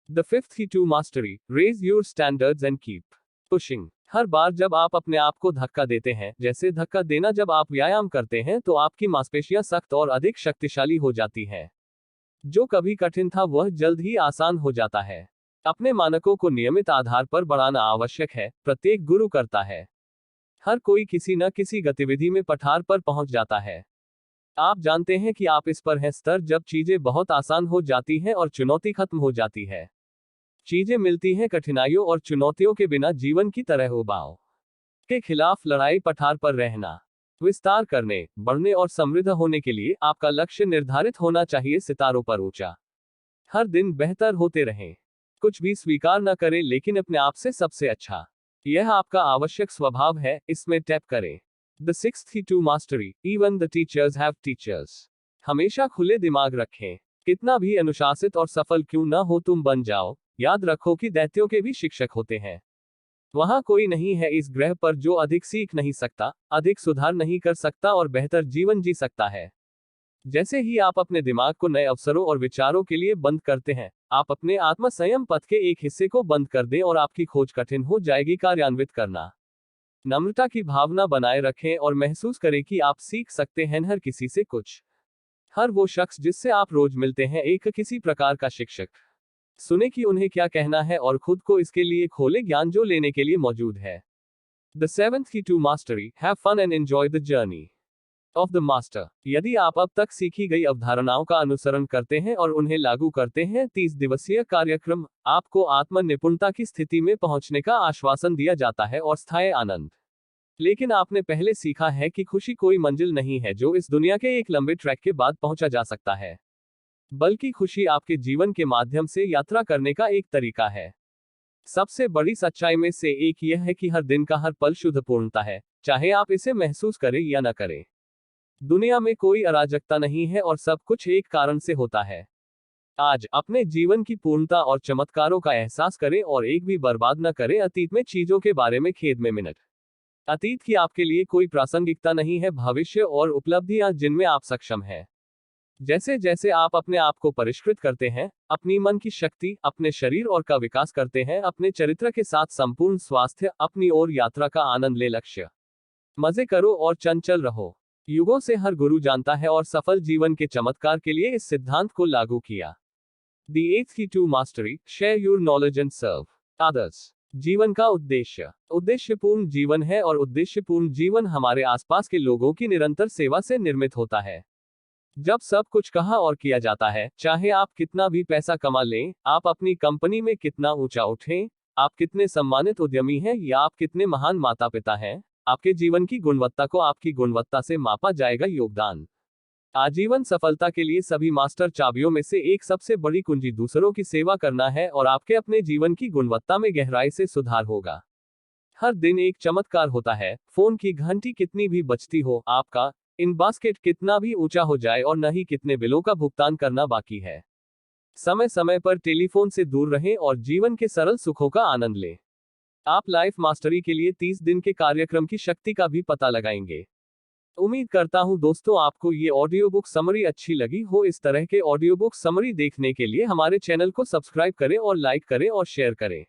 The fifth key to mastery, raise your standards and keep pushing. हर बार जब आप अपने आप को धक्का देते हैं, जैसे धक्का देना जब आप व्यायाम करते हैं, तो आपकी मांसपेशियां सख्त और अधिक शक्तिशाली हो जाती हैं। जो कभी कठिन था वह जल्द ही आसान हो जाता है। अपने मानकों को नियमित आधार पर बढ़ाना आवश्यक है, प्रत्येक गुरु करता है। हर कोई किसी न किसी गतिविधि में पठार पर पहुंच जाता है। आप जानते हैं कि आप इस पर हैं स्तर जब चीजें बहुत आसान हो जाती हैं और चुनौती खत्म हो जाती है। चीजें मिलती हैं कठिनाइयों और चुनौतियों के बिना जीवन की तरह उबाऊ के खिलाफ लड़ाई, पठार पर रहना। विस्तार करने, बढ़ने और समृद्ध होने के लिए आपका लक्ष्य निर्धारित होना चाहिए, सितारों पर ऊंचा। हर दिन बेहतर होते रहें। कुछ भी स्वीकार न करें, लेकिन अपने आप से सबसे अच्छा। यह आपका आवश्यक स्वभाव है, इसमें टैप करें। The sixth key to mastery, even the teachers have teachers. हमेशा खुले दिमाग रखें। कितना भी अनुशासित और सफल क्यों न हो तुम बन जाओ, याद रखो कि दैत्यों के भी शिक्षक होते हैं। वहां कोई नहीं है इस ग्रह पर जो अधिक सीख नहीं सकता, अधिक सुधार नहीं कर सकता और बेहतर जीवन जी सकता है। जैसे ही आप अपने दिमाग को नए अवसरों और विचारों के लिए बंद करते हैं, आप अपने आत्म संयम पथ के एक हिस्से को बंद कर दें और आपकी खोज कठिन हो जाएगी कार्यान्वित करना। नम्रता की भावना बनाए रखें और महसूस करें कि आप सीख सकते हैं हर किसी से कुछ। हर वो शख्स जिससे आप रोज मिलते हैं एक किसी प्रकार का शिक्षक। सुने कि उन्हें क्या कहना है और खुद को इसके लिए खोले ज्ञान जो लेने के लिए मौजूद है। The seventh key to mastery, have fun and enjoy the journey of the master. यदि आप अब तक सीखी गई अवधारणाओं का अनुसरण करते हैं और उन्हें लागू करते हैं, 30 दिवसीय कार्यक्रम आपको आत्म निपुणता की स्थिति में पहुंचने का आश्वासन दिया जाता है और स्थायी आनंद। लेकिन आपने पहले सीखा है कि खुशी कोई मंजिल नहीं है जो इस दुनिया के एक लंबे ट्रैक के बाद पहुंचा जा सकता है, बल्कि खुशी आपके जीवन के माध्यम से यात्रा करने का एक तरीका है। सबसे बड़ी सच्चाई में से एक यह है कि हर दिन का हर पल शुद्ध पूर्णता है, चाहे आप इसे महसूस करें या न करें। दुनिया में कोई अराजकता नहीं है और सब कुछ एक कारण से होता है। आज अपने जीवन की पूर्णता और चमत्कारों का एहसास करें और एक भी बर्बाद न करें अतीत में चीजों के बारे में खेद में मिनट। अतीत की आपके लिए कोई प्रासंगिकता नहीं है, भविष्य और उपलब्धियां जिनमें आप सक्षम हैं। जैसे जैसे आप अपने आप को परिष्कृत करते हैं, अपनी मन की शक्ति, अपने शरीर और का विकास करते हैं, अपने चरित्र के साथ संपूर्ण स्वास्थ्य, अपनी ओर यात्रा का आनंद ले, लक्ष्य मजे करो और चंचल रहो। युगों से हर गुरु जानता है और सफल जीवन के चमत्कार के लिए इस सिद्धांत को लागू किया। The eighth key to mastery, share your knowledge and serve others. जीवन का उद्देश्य उद्देश्यपूर्ण जीवन है और उद्देश्यपूर्ण जीवन हमारे आसपास के लोगों की निरंतर सेवा से निर्मित होता है। जब सब कुछ कहा और किया जाता है, चाहे आप कितना भी पैसा कमा लें, आप अपनी कंपनी में कितना ऊंचा उठें, आप कितने सम्मानित उद्यमी हैं या आप कितने महान माता पिता हैं, आपके जीवन की गुणवत्ता को आपकी गुणवत्ता से मापा जाएगा। योगदान आजीवन सफलता के लिए सभी मास्टर चाबियों में से एक सबसे बड़ी कुंजी दूसरों की सेवा करना है और आपके अपने जीवन की गुणवत्ता में गहराई से सुधार होगा। हर दिन एक चमत्कार होता है, फोन की घंटी कितनी भी बजती हो, आपका इन बास्केट कितना भी ऊंचा हो जाए और न ही कितने बिलों का भुगतान करना बाकी है। समय समय पर टेलीफोन से दूर रहें और जीवन के सरल सुखों का आनंद लें। आप लाइफ मास्टरी के लिए 30 दिन के कार्यक्रम की शक्ति का भी पता लगाएंगे। उम्मीद करता हूं दोस्तों आपको ये ऑडियो बुक समरी अच्छी लगी हो। इस तरह के ऑडियो बुक समरी देखने के लिए हमारे चैनल को सब्सक्राइब करें और लाइक करें और शेयर करें।